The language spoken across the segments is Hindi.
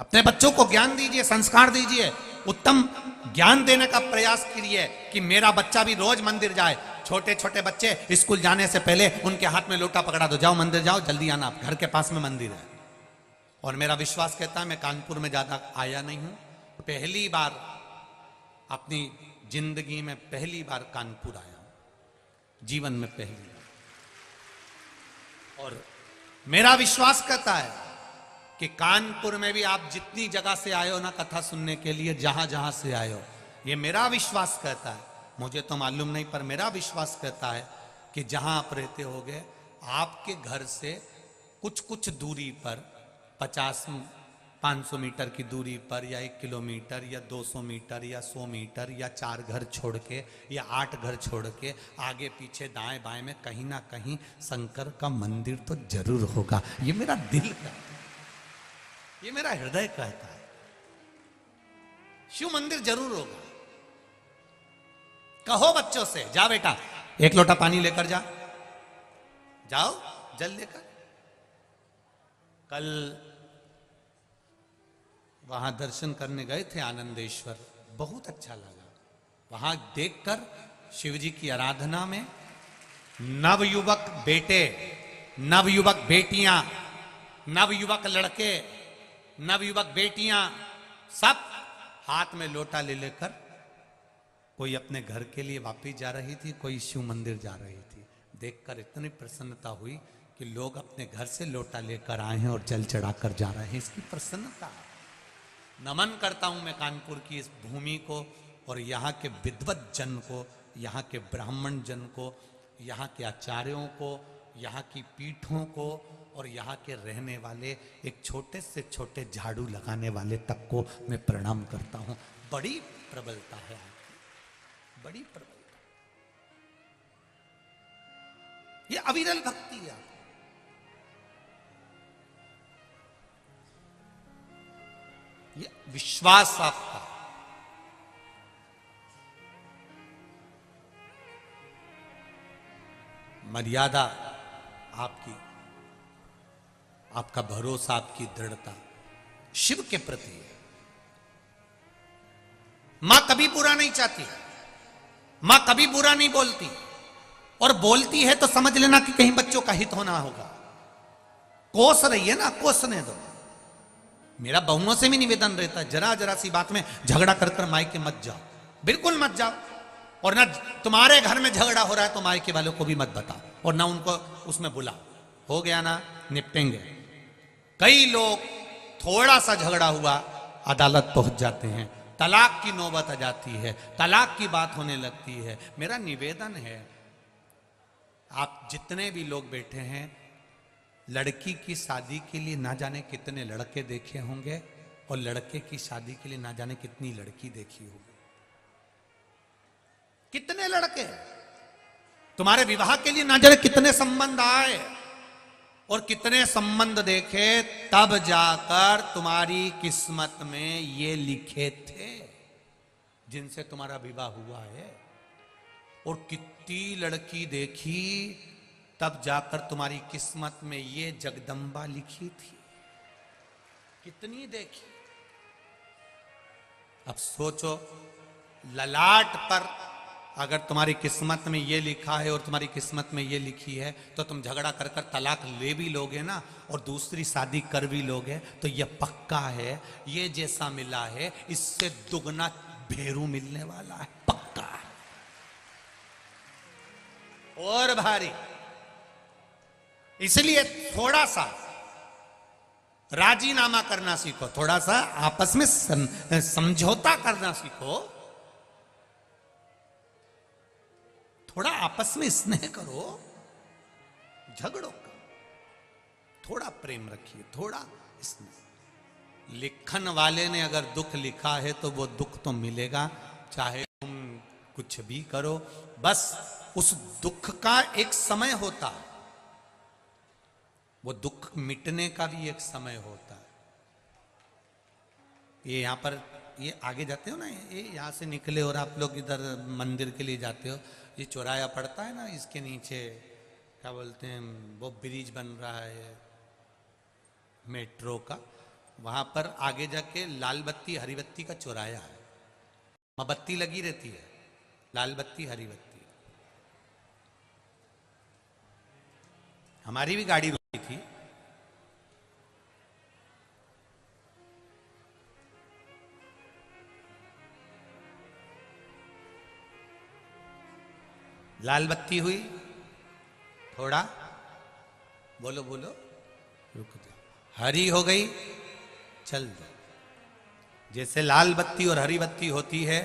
अपने बच्चों को ज्ञान दीजिए, संस्कार दीजिए, उत्तम ज्ञान देने का प्रयास कीजिए कि मेरा बच्चा भी रोज मंदिर जाए। छोटे छोटे बच्चे स्कूल जाने से पहले उनके हाथ में लोटा पकड़ा दो, जाओ मंदिर जाओ, जल्दी आना, घर के पास में मंदिर है। और मेरा विश्वास कहता है, मैं कानपुर में ज्यादा आया नहीं हूं, पहली बार अपनी जिंदगी में पहली बार कानपुर आया हूं, जीवन में पहली बार। और मेरा विश्वास कहता है कि कानपुर में भी आप जितनी जगह से आए हो ना कथा सुनने के लिए, जहां जहां से आए हो, ये मेरा विश्वास कहता है, मुझे तो मालूम नहीं पर मेरा विश्वास कहता है कि जहां आप रहते होगे, आपके घर से कुछ कुछ दूरी पर 50-500 मीटर की दूरी पर या 1 किलोमीटर या 200 मीटर या 100 मीटर या 4 घर छोड़ के या 8 घर छोड़ के आगे पीछे दाएं बाएं में कहीं ना कहीं शंकर का मंदिर तो जरूर होगा। ये मेरा दिल कहता है, ये मेरा हृदय कहता है, शिव मंदिर जरूर होगा। कहो बच्चों से, जा बेटा 1 लोटा पानी लेकर जा, जाओ जल लेकर। कल वहां दर्शन करने गए थे आनंदेश्वर, बहुत अच्छा लगा। वहां देखकर शिव जी की आराधना में नवयुवक बेटे, नवयुवक बेटियां, नवयुवक लड़के, नवयुवक बेटियां सब हाथ में लोटा ले लेकर, कोई अपने घर के लिए वापिस जा रही थी, कोई शिव मंदिर जा रही थी। देखकर इतनी प्रसन्नता हुई कि लोग अपने घर से लोटा लेकर आए हैं और जल चढ़ाकर जा रहे हैं, इसकी प्रसन्नता है। नमन करता हूं मैं कानपुर की इस भूमि को और यहाँ के विद्वत जन को, यहाँ के ब्राह्मण जन को, यहाँ के आचार्यों को, यहाँ की पीठों को और यहाँ के रहने वाले एक छोटे से छोटे झाड़ू लगाने वाले तक को मैं प्रणाम करता हूं। बड़ी प्रबलता है आपकी, बड़ी प्रबलता, ये अविरल भक्ति है। ये विश्वास आपका, मर्यादा आपकी, आपका भरोसा, आपकी दृढ़ता शिव के प्रति है। मां कभी बुरा नहीं चाहती, मां कभी बुरा नहीं बोलती, और बोलती है तो समझ लेना कि कहीं बच्चों का हित होना होगा। कोस रही है ना, कोसने दो। मेरा बहुओं से भी निवेदन रहता है, जरा जरा सी बात में झगड़ा कर कर मायके मत जाओ, बिल्कुल मत जाओ। और ना तुम्हारे घर में झगड़ा हो रहा है तो मायके वालों को भी मत बताओ, और ना उनको उसमें बुलाओ। हो गया ना, निपटेंगे। कई लोग थोड़ा सा झगड़ा हुआ अदालत पहुंच जाते हैं, तलाक की नौबत आ जाती है, तलाक की बात होने लगती है। मेरा निवेदन है, आप जितने भी लोग बैठे हैं, लड़की की शादी के लिए ना जाने कितने लड़के देखे होंगे, और लड़के की शादी के लिए ना जाने कितनी लड़की देखी होगी। कितने लड़के तुम्हारे विवाह के लिए ना जाने कितने संबंध आए, और कितने संबंध देखे तब जाकर तुम्हारी किस्मत में ये लिखे थे जिनसे तुम्हारा विवाह हुआ है। और कितनी लड़की देखी तब जाकर तुम्हारी किस्मत में ये जगदम्बा लिखी थी, कितनी देखी। अब सोचो, ललाट पर अगर तुम्हारी किस्मत में ये लिखा है और तुम्हारी किस्मत में ये लिखी है, तो तुम झगड़ा कर कर तलाक ले भी लोगे ना, और दूसरी शादी कर भी लोगे, तो ये पक्का है, ये जैसा मिला है इससे दुगना भेरू मिलने वाला है, पक्का है। और भारी, इसलिए थोड़ा सा राजीनामा करना सीखो, थोड़ा सा आपस में समझौता करना सीखो, थोड़ा आपस में स्नेह करो, झगड़ो करो, थोड़ा प्रेम रखिए, थोड़ा स्नेह। लिखन वाले ने अगर दुख लिखा है तो वो दुख तो मिलेगा, चाहे तुम कुछ भी करो। बस उस दुख का एक समय होता है, वो दुख मिटने का भी एक समय होता है। ये यहां पर, ये आगे जाते हो ना, ये यहां से निकले और आप लोग इधर मंदिर के लिए जाते हो, ये चौराया पड़ता है ना, इसके नीचे क्या बोलते हैं, वो ब्रिज बन रहा है मेट्रो का, वहां पर आगे जाके लाल बत्ती हरी बत्ती का चौराया है, वहां बत्ती लगी रहती है, लाल बत्ती हरी बत्ती। हमारी भी गाड़ी रुकी थी, लाल बत्ती हुई, थोड़ा बोलो बोलो, रुक जाओ, हरी हो गई, चल दो। जैसे लाल बत्ती और हरी बत्ती होती है,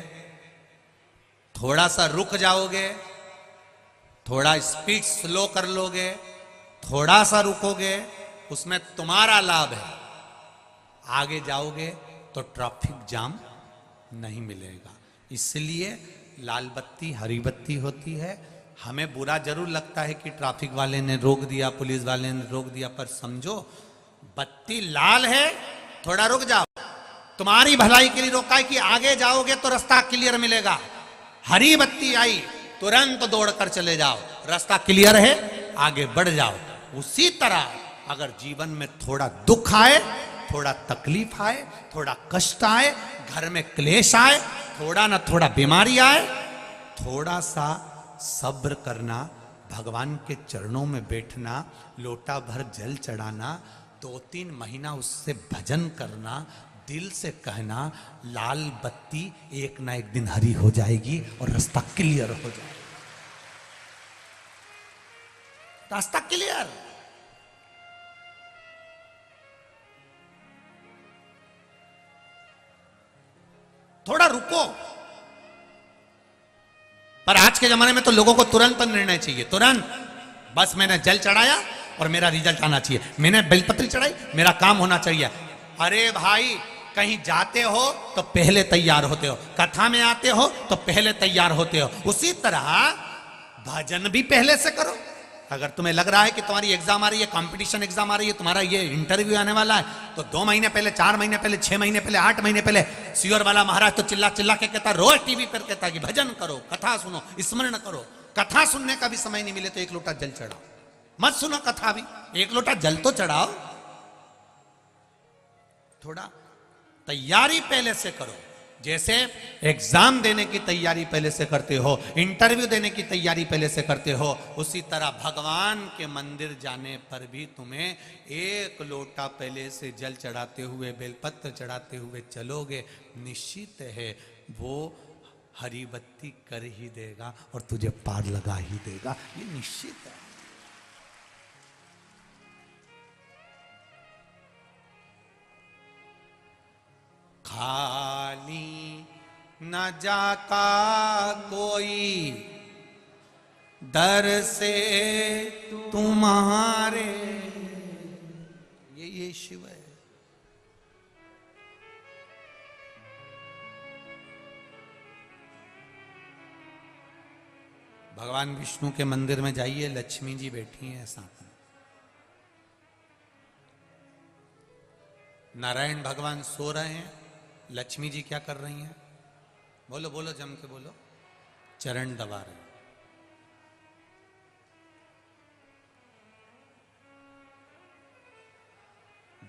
थोड़ा सा रुक जाओगे, थोड़ा स्पीड स्लो कर लोगे, थोड़ा सा रुकोगे, उसमें तुम्हारा लाभ है। आगे जाओगे तो ट्रैफिक जाम नहीं मिलेगा। इसलिए लाल बत्ती हरी बत्ती होती है। हमें बुरा जरूर लगता है कि ट्रैफिक वाले ने रोक दिया, पुलिस वाले ने रोक दिया, पर समझो बत्ती लाल है, थोड़ा रुक जाओ, तुम्हारी भलाई के लिए रोका है कि आगे जाओगे तो रास्ता क्लियर मिलेगा। हरी बत्ती आई, तुरंत दौड़कर चले जाओ, रास्ता क्लियर है, आगे बढ़ जाओ। उसी तरह अगर जीवन में थोड़ा दुख आए, थोड़ा तकलीफ आए, थोड़ा कष्ट आए, घर में क्लेश आए, थोड़ा ना थोड़ा बीमारी आए, थोड़ा सा सब्र करना, भगवान के चरणों में बैठना, लोटा भर जल चढ़ाना, 2-3 महीना उससे भजन करना, दिल से कहना लाल बत्ती एक ना एक दिन हरी हो जाएगी और रास्ता क्लियर हो जाएगा। रास्ता क्लियर। थोड़ा रुको। पर आज के जमाने में तो लोगों को तुरंत निर्णय चाहिए, तुरंत। बस मैंने जल चढ़ाया और मेरा रिजल्ट आना चाहिए, मैंने बेलपत्री चढ़ाई, मेरा काम होना चाहिए। अरे भाई, कहीं जाते हो तो पहले तैयार होते हो, कथा में आते हो तो पहले तैयार होते हो। उसी तरह भजन भी पहले से करो। अगर तुम्हें लग रहा है कि तुम्हारी एग्जाम आ रही है, कंपटीशन एग्जाम आ रही है, तुम्हारा ये इंटरव्यू आने वाला है, तो 2 महीने पहले, 4 महीने पहले, 6 महीने पहले, 8 महीने पहले सियोर वाला महाराज तो चिल्ला चिल्ला के कहता, रोज टीवी पर कहता कि भजन करो, कथा सुनो, स्मरण करो। कथा सुनने का भी समय नहीं मिले तो 1 लोटा जल चढ़ाओ। मत सुनो कथा भी, 1 लोटा जल तो चढ़ाओ। थोड़ा तैयारी पहले से करो। जैसे एग्जाम देने की तैयारी पहले से करते हो, इंटरव्यू देने की तैयारी पहले से करते हो, उसी तरह भगवान के मंदिर जाने पर भी तुम्हें 1 लोटा पहले से जल चढ़ाते हुए, बेलपत्र चढ़ाते हुए चलोगे, निश्चित है वो हरी बत्ती कर ही देगा और तुझे पार लगा ही देगा, ये निश्चित है। खाली न जाता कोई दर से तुम्हारे, ये शिव है। भगवान विष्णु के मंदिर में जाइए, लक्ष्मी जी बैठी हैं साथ में, नारायण भगवान सो रहे हैं, लक्ष्मी जी क्या कर रही हैं? बोलो बोलो, जम के बोलो। चरण दबा रहे हैं।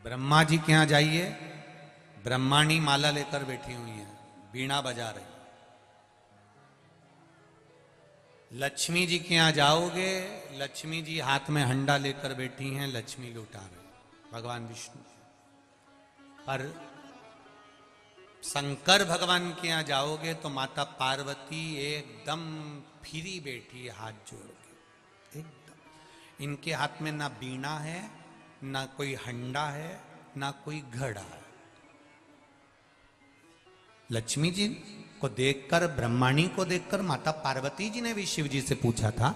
ब्रह्मा जी के यहां जाइए, ब्रह्माणी माला लेकर बैठी हुई हैं, बीणा बजा रही। लक्ष्मी जी के यहां जाओगे, लक्ष्मी जी हाथ में हंडा लेकर बैठी हैं, लक्ष्मी लुटा रहे भगवान विष्णु। पर शंकर भगवान के यहां जाओगे तो माता पार्वती एकदम फ्री बैठी है, हाथ जोड़ के एकदम। इनके हाथ में ना बीणा है, ना कोई हंडा है, ना कोई घड़ा है। लक्ष्मी जी को देखकर, ब्रह्माणी को देखकर माता पार्वती जी ने भी शिव जी से पूछा था,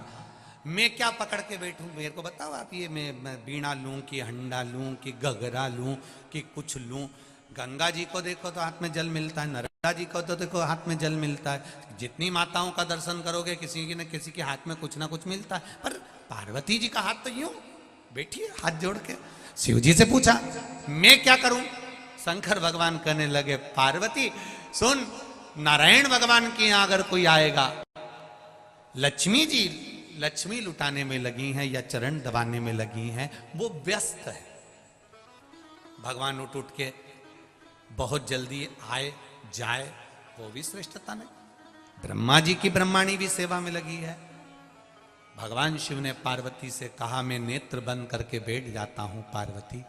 मैं क्या पकड़ के बैठूं, मेरे को बताओ आप, ये मैं बीणा लूं कि हंडा लूं कि घघरा लूं कि कुछ लूं। गंगा जी को देखो तो हाथ में जल मिलता है, नर्मदा जी को तो देखो हाथ में जल मिलता है। जितनी माताओं का दर्शन करोगे किसी की न किसी के हाथ में कुछ ना कुछ मिलता है, पर पार्वती जी का हाथ तो यूं बैठी है हाथ जोड़ के। शिव जी से पूछा मैं क्या करूं, शंकर भगवान कहने लगे पार्वती सुन, नारायण भगवान के यहां अगर कोई आएगा, लक्ष्मी जी लक्ष्मी लुटाने में लगी हैं या चरण दबाने में लगी हैं, वो व्यस्त है। भगवान उठ उठ के बहुत जल्दी आए जाए, वो भी श्रेष्ठता नहीं। ब्रह्मा जी की ब्रह्माणी भी सेवा में लगी है। भगवान शिव ने पार्वती से कहा, मैं नेत्र बंद करके बैठ जाता हूं पार्वती,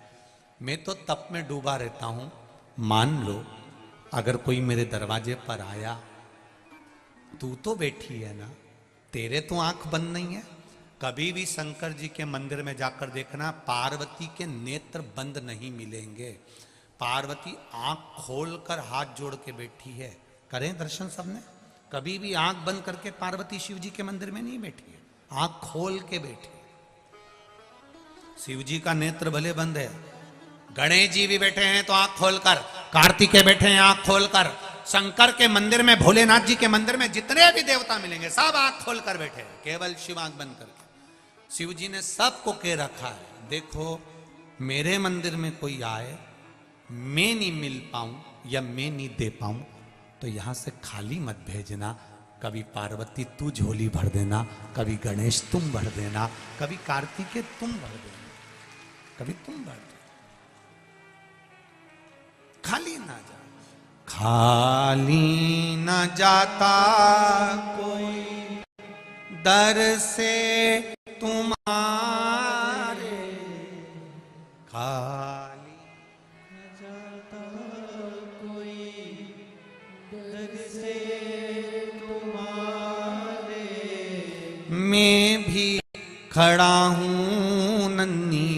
मैं तो तप में डूबा रहता हूं, मान लो अगर कोई मेरे दरवाजे पर आया, तू तो बैठी है ना, तेरे तो आंख बंद नहीं है। कभी भी शंकर जी के मंदिर में जाकर देखना, पार्वती के नेत्र बंद नहीं मिलेंगे। पार्वती आंख खोलकर हाथ जोड़ के बैठी है। करें दर्शन सबने, कभी भी आंख बंद करके पार्वती शिव जी के मंदिर में नहीं बैठी है, आंख खोल के बैठी है। शिव जी का नेत्र भले बंद है, गणेश जी भी बैठे हैं तो आंख खोलकर, कार्तिकेय बैठे हैं आंख खोलकर, शंकर के मंदिर में, भोलेनाथ जी के मंदिर में जितने भी देवता मिलेंगे सब आंख खोलकर बैठे हैं, केवल शिव आंख बंद करके। शिव जी ने सबको कह रखा है, देखो मेरे मंदिर में कोई आए, मैं नहीं मिल पाऊं या मैं नहीं दे पाऊं तो यहां से खाली मत भेजना। कभी पार्वती तू झोली भर देना, कभी गणेश तुम भर देना, कभी कार्तिकेय तुम भर देना, कभी तुम भर देना, खाली ना जा, खाली ना जाता कोई दर से तुम्हारे, खाली न जाता कोई दर से तुम्हारे, मैं भी खड़ा हूं नन्ही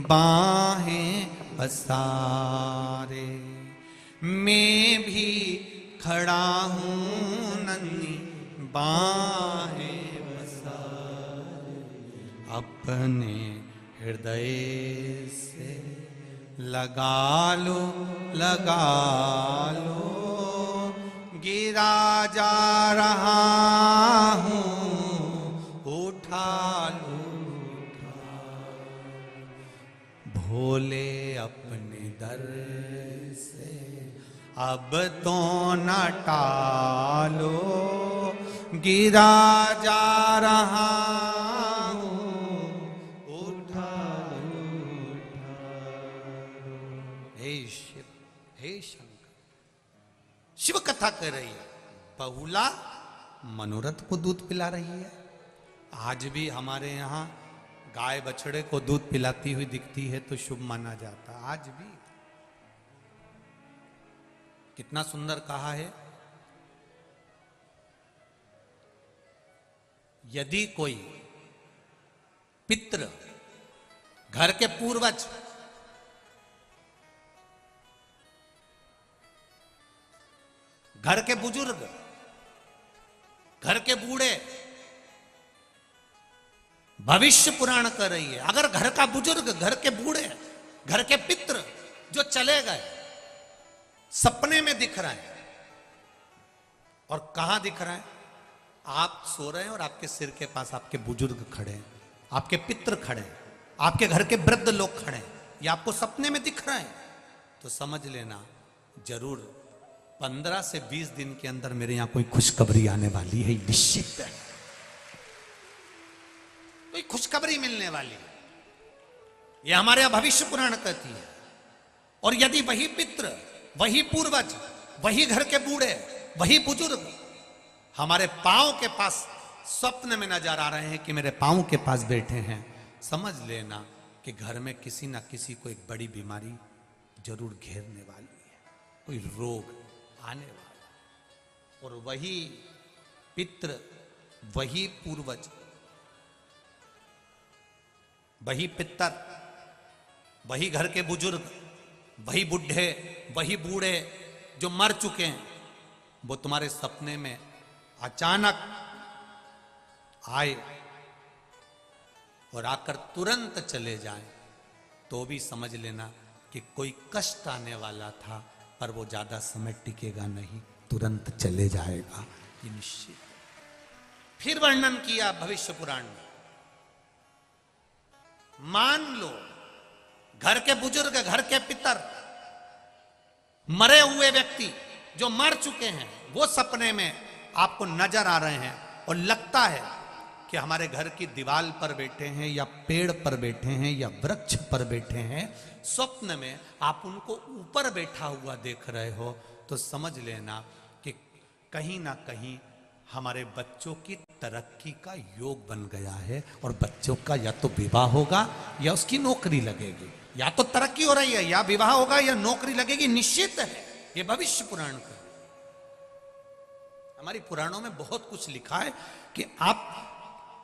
बाहें पसारे, मैं भी खड़ा हूं नन्ही बाहें पसारे, अपने हृदय से लगा लो, लगा लो, गिरा जा रहा हूं, उठा लो, भोले अपने दर से अब तो न टालो, गिरा जा रहा हूं, उठा लो, हे शिव, हे शंकर। शिव कथा कर रही है, बहुला मनोरथ को दूध पिला रही है। आज भी हमारे यहाँ गाय बछड़े को दूध पिलाती हुई दिखती है तो शुभ माना जाता। आज भी कितना सुंदर कहा है, यदि कोई पितृ, घर के पूर्वज, घर के बुजुर्ग, घर के बूढ़े, भविष्य पुराण कर रही है, अगर घर का बुजुर्ग, घर के बूढ़े, घर के पितृ जो चले गए, सपने में दिख रहे हैं, और कहां दिख रहे हैं, आप सो रहे हैं और आपके सिर के पास आपके बुजुर्ग खड़े हैं, आपके पितृ खड़े हैं, आपके घर के वृद्ध लोग खड़े हैं, ये आपको सपने में दिख रहे हैं, तो समझ लेना जरूर 15 से 20 दिन के अंदर मेरे यहां कोई खुशखबरी आने वाली है, निश्चित है, कोई खुशखबरी मिलने वाली है। यह हमारे यहां भविष्य पुराण कहती है। और यदि वही पितृ, वही पूर्वज, वही घर के बूढ़े, वही बुजुर्ग हमारे पांव के पास स्वप्न में नजर आ रहे हैं कि मेरे पांव के पास बैठे हैं, समझ लेना कि घर में किसी ना किसी को एक बड़ी बीमारी जरूर घेरने वाली है, कोई रोग आने वाला। और वही पितृ, वही पूर्वज, वही पितर, वही घर के बुजुर्ग, वही बुढ़े, वही बूढ़े जो मर चुके हैं, वो तुम्हारे सपने में अचानक आए और आकर तुरंत चले जाएं, तो भी समझ लेना कि कोई कष्ट आने वाला था, पर वो ज्यादा समय टिकेगा नहीं, तुरंत चले जाएगा, ये निश्चित। फिर वर्णन किया भविष्य पुराण में, मान लो घर के बुजुर्ग, घर के पितर, मरे हुए व्यक्ति जो मर चुके हैं, वो सपने में आपको नजर आ रहे हैं और लगता है कि हमारे घर की दीवार पर बैठे हैं या पेड़ पर बैठे हैं या वृक्ष पर बैठे हैं, स्वप्न में आप उनको ऊपर बैठा हुआ देख रहे हो, तो समझ लेना कि कहीं ना कहीं हमारे बच्चों की तरक्की का योग बन गया है, और बच्चों का या तो विवाह होगा या उसकी नौकरी लगेगी। या तो तरक्की हो रही है, या विवाह होगा या नौकरी लगेगी, निश्चित है। ये भविष्य पुराण का, हमारी पुराणों में बहुत कुछ लिखा है कि आप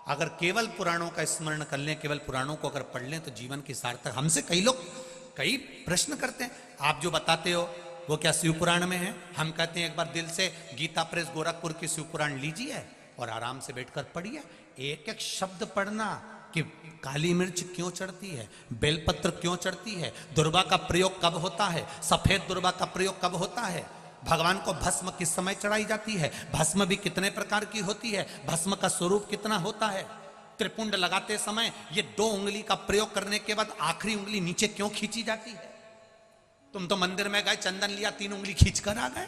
अगर केवल पुराणों का स्मरण कर लें, केवल पुराणों को अगर पढ़ लें, तो जीवन की सार्थक। हमसे कई लोग कई प्रश्न करते हैं, आप जो बताते हो वो क्या शिव पुराण में है? हम कहते हैं एक बार दिल से गीता प्रेस गोरखपुर की शिव पुराण लीजिए और आराम से बैठकर पढ़िए। एक एक शब्द पढ़ना कि काली मिर्च क्यों चढ़ती है, बेलपत्र क्यों चढ़ती है, दुर्वा का प्रयोग कब होता है, सफेद दुर्वा का प्रयोग कब होता है, भगवान को भस्म किस समय चढ़ाई जाती है, भस्म भी कितने प्रकार की होती है, भस्म का स्वरूप कितना होता है, त्रिपुंड लगाते समय ये 2 उंगली का प्रयोग करने के बाद आखिरी उंगली नीचे क्यों खींची जाती है? तुम तो मंदिर में गए, चंदन लिया, 3 उंगली खींच कर आ गए।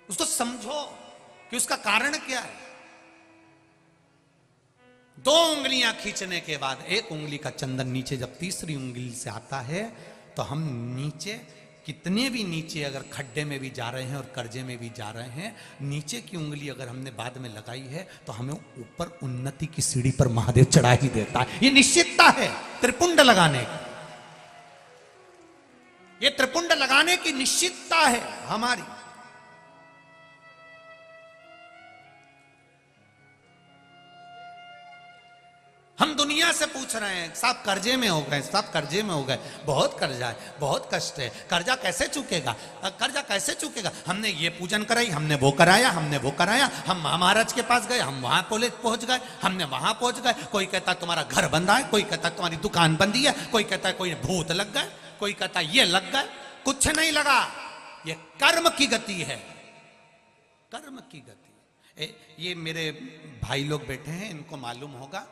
उसको समझो कि उसका कारण क्या है। 2 उंगलियां खींचने के बाद 1 उंगली का चंदन नीचे जब तीसरी उंगली से आता है, तो हम नीचे कितने भी नीचे अगर खड्डे में भी जा रहे हैं और कर्जे में भी जा रहे हैं, नीचे की उंगली अगर हमने बाद में लगाई है, तो हमें ऊपर उन्नति की सीढ़ी पर महादेव चढ़ा ही देता है। ये निश्चितता है त्रिपुंड लगाने की, ये त्रिपुंड लगाने की निश्चितता है हमारी। हम दुनिया से पूछ रहे हैं, साहब कर्जे में हो गए, साहब कर्जे में हो गए, बहुत कर्जा है, बहुत कष्ट है, कर्जा कैसे चुकेगा, कर्जा कैसे चुकेगा, हमने ये पूजन कराई, हमने वो कराया, हमने वो कराया, हम महाराज के पास गए, हम वहां पहुंच गए, हमने वहां पहुंच गए, कोई कहता है तुम्हारा घर बंधा है, कोई कहता है तुम्हारी दुकान बंदी है, कोई कहता है कोई भूत लग गए, कोई कहता है ये लग गए। कुछ नहीं लगा, ये कर्म की गति है, कर्म की गति। ये मेरे भाई लोग बैठे हैं, इनको मालूम होगा,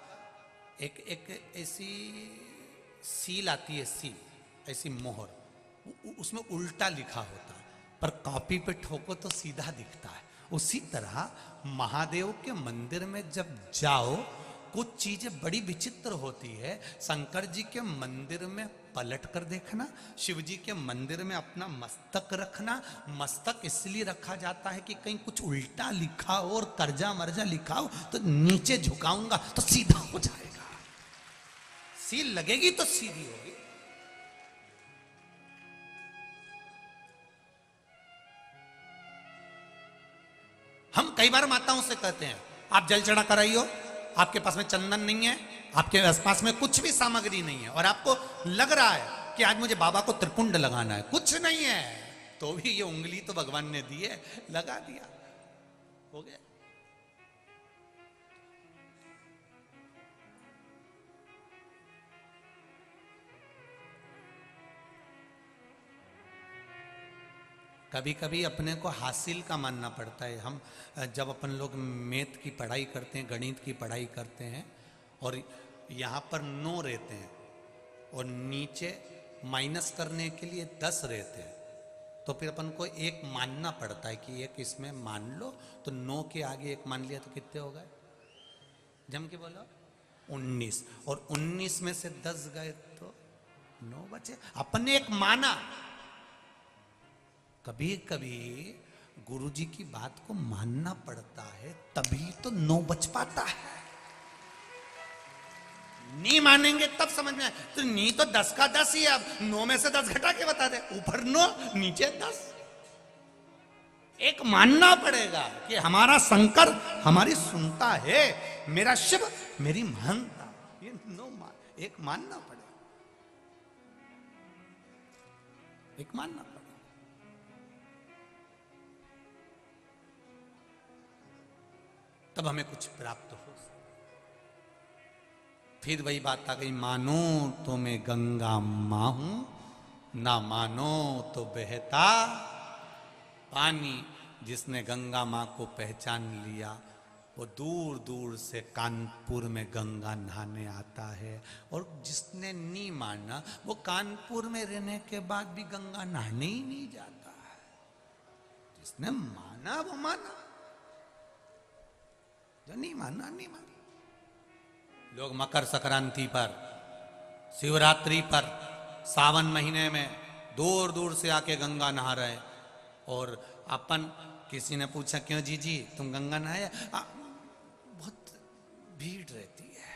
एक ऐसी सील आती है, सील ऐसी मोहर, उसमें उल्टा लिखा होता है, पर कॉपी पे ठोको तो सीधा दिखता है। उसी तरह महादेव के मंदिर में जब जाओ, कुछ चीजें बड़ी विचित्र होती है। शंकर जी के मंदिर में पलट कर देखना, शिव जी के मंदिर में अपना मस्तक रखना। मस्तक इसलिए रखा जाता है कि कहीं कुछ उल्टा लिखा हो और कर्जा मर्जा लिखा हो तो नीचे झुकाऊंगा तो सीधा हो जाएगा, सील लगेगी तो सीधी होगी। हम कई बार माताओं से कहते हैं आप जल चढ़ा कर आई हो, आपके पास में चंदन नहीं है, आपके आसपास में कुछ भी सामग्री नहीं है, और आपको लग रहा है कि आज मुझे बाबा को त्रिपुंड लगाना है, कुछ नहीं है, तो भी ये उंगली तो भगवान ने दी है, लगा दिया, हो गया। कभी कभी अपने को हासिल का मानना पड़ता है। हम जब अपन लोग मैथ की पढ़ाई करते हैं, गणित की पढ़ाई करते हैं, और यहाँ पर 9 रहते हैं और नीचे माइनस करने के लिए 10 रहते हैं, तो फिर अपन को 1 मानना पड़ता है कि 1 इसमें मान लो, तो 9 के आगे 1 मान लिया तो कितने हो गए, जम के बोलो 19, और 19 में से 10 गए तो 9 बचे। अपन ने 1 माना। कभी कभी गुरु जी की बात को मानना पड़ता है, तभी तो 9 बच पाता है। नहीं मानेंगे तब समझ में आए, तो नहीं तो 10 का 10 ही है, अब 9 में से 10 घटा के बता दे, ऊपर 9 नीचे 10। 1 मानना पड़ेगा कि हमारा शंकर हमारी सुनता है, मेरा शिव मेरी मानता, ये 9 1 मानना पड़ेगा, 1 मानना पड़ेगा। तब हमें कुछ प्राप्त हो। फिर वही बात आ गई, मानो तो मैं गंगा मां हूं, ना मानो तो बहता पानी। जिसने गंगा मां को पहचान लिया वो दूर दूर से कानपुर में गंगा नहाने आता है। और जिसने नहीं माना वो कानपुर में रहने के बाद भी गंगा नहाने ही नहीं जाता है। जिसने माना वो माना, जो नहीं माना नहीं माना। लोग मकर संक्रांति पर, शिवरात्रि पर, सावन महीने में दूर दूर से आके गंगा नहा रहे। और अपन, किसी ने पूछा क्यों जी तुम गंगा नहाए? बहुत भीड़ रहती है,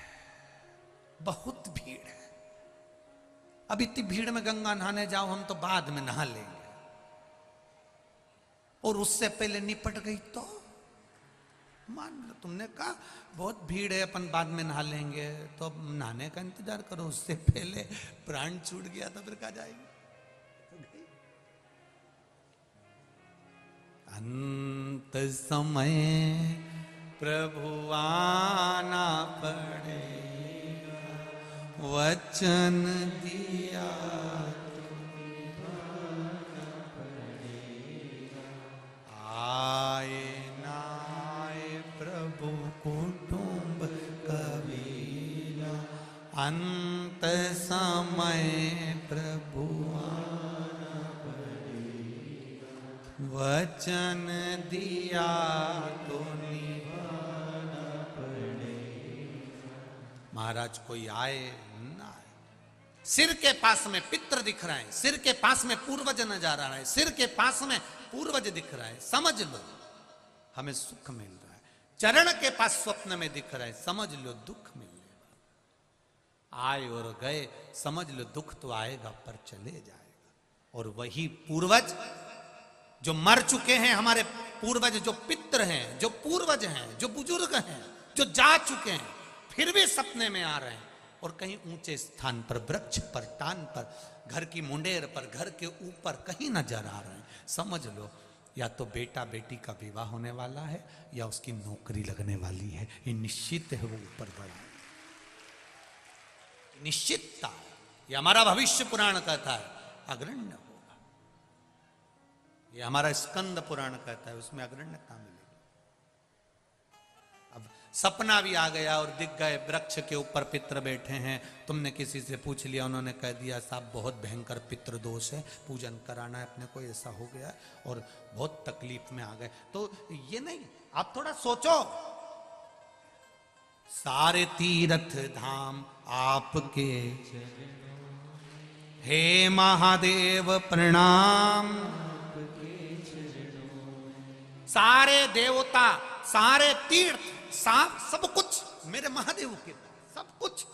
बहुत भीड़ है। अब इतनी भीड़ में गंगा नहाने जाओ, हम तो बाद में नहा लेंगे। और उससे पहले निपट गई तो मान लो, तुमने कहा बहुत भीड़ है अपन बाद में नहा लेंगे, तो अब नहाने का इंतजार करो। उससे पहले प्राण छूट गया तो फिर कहा जाएगी। अंत समय प्रभु आना पड़ेगा, वचन दिया आए ना आए प्रभु कुटुंब कबीरा। अंत समय प्रभु आना पड़ेगा, वचन दिया तो निभाना पड़ेगा। महाराज कोई आए ना आए, सिर के पास में पितर दिख रहा है, सिर के पास में पूर्वज नजर आ रहा है, सिर के पास में पूर्वज दिख रहा है, समझ लो हमें सुख मिल रहा है। चरण के पास स्वप्न में दिख रहा है, समझ लो दुख मिलेगा। आए और गए, समझ लो दुख तो आएगा पर चले जाएगा। और वही पूर्वज जो मर चुके हैं, हमारे पूर्वज जो पितर हैं, जो पूर्वज हैं, जो बुजुर्ग हैं, जो जा चुके हैं, फिर भी सपने में आ रहे हैं। और कहीं ऊंचे स्थान पर, वृक्ष पर, टान पर, घर की मुंडेर पर, घर के ऊपर कहीं नजर आ रहे हैं। समझ लो या तो बेटा बेटी का विवाह होने वाला है या उसकी नौकरी लगने वाली है। ये निश्चित है, वो ऊपर बढ़ा निश्चितता। ये हमारा भविष्य पुराण कहता है अग्रण्य होगा। ये हमारा स्कंद पुराण कहता है, उसमें अग्रण्यता मिलेगी। अब सपना भी आ गया और दिख गए वृक्ष के ऊपर पितर बैठे हैं। तुमने किसी से पूछ लिया, उन्होंने कह दिया साहब बहुत भयंकर पितृ दोष है, पूजन कराना है अपने को, ऐसा हो गया और बहुत तकलीफ में आ गए। तो ये नहीं, आप थोड़ा सोचो। सारे तीर्थ धाम आपके, हे महादेव प्रणाम। सारे देवता, सारे तीर्थ, सब कुछ मेरे महादेव के पास, सब कुछ।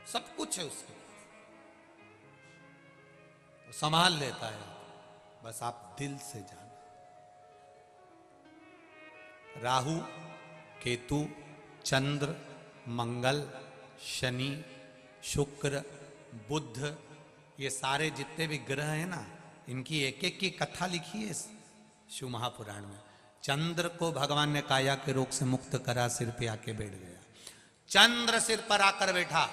सब कुछ है उसके पास, तो संभाल लेता है। बस आप दिल से जाना। राहु, केतु, चंद्र, मंगल, शनि, शुक्र, बुध, ये सारे जितने भी ग्रह हैं ना, इनकी एक एक की कथा लिखी है शिव महापुराण में। चंद्र को भगवान ने काया के रोग से मुक्त करा, सिर पे आके बैठ गया। चंद्र सिर पर आकर बैठा।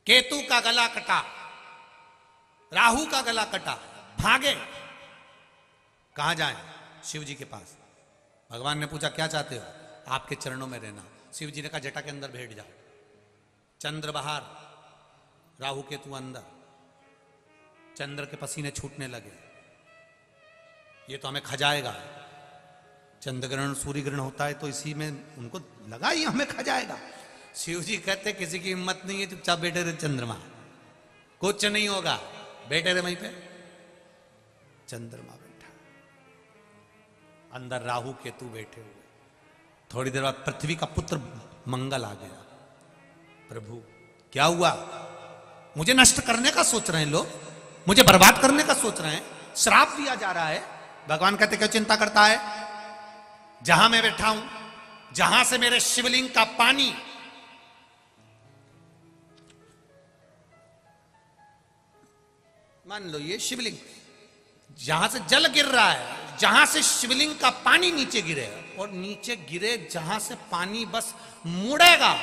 केतु का गला कटा, राहु का गला कटा, भागे। कहां जाएं? शिव जी के पास। भगवान ने पूछा क्या चाहते हो? आपके चरणों में रहना। शिव जी ने कहा जटा के अंदर बैठ जाओ। चंद्र बाहर, राहु केतु अंदर। चंद्र के पसीने छूटने लगे, ये तो हमें खा जाएगा। चंद्र ग्रहण, सूर्य ग्रहण होता है तो इसी में उनको लगा ये हमें खा जाएगा। शिव जी कहते किसी की हिम्मत नहीं है, चुपचाप बैठे रहे चंद्रमा, कुछ नहीं होगा, बैठे रहे वहीं पे। चंद्रमा बैठा, अंदर राहु केतु बैठे हुए। थोड़ी देर बाद पृथ्वी का पुत्र मंगल आ गया। प्रभु क्या हुआ? मुझे नष्ट करने का सोच रहे हैं लोग, मुझे बर्बाद करने का सोच रहे हैं, श्राप दिया जा रहा है। भगवान कहते क्यों चिंता करता है? जहां मैं बैठा हूं, जहां से मेरे शिवलिंग का पानी मान लो ये शिवलिंग, जहां से जल गिर रहा है, जहां से शिवलिंग का पानी नीचे गिरे, और नीचे गिरे जहां से पानी बस मुड़ेगा,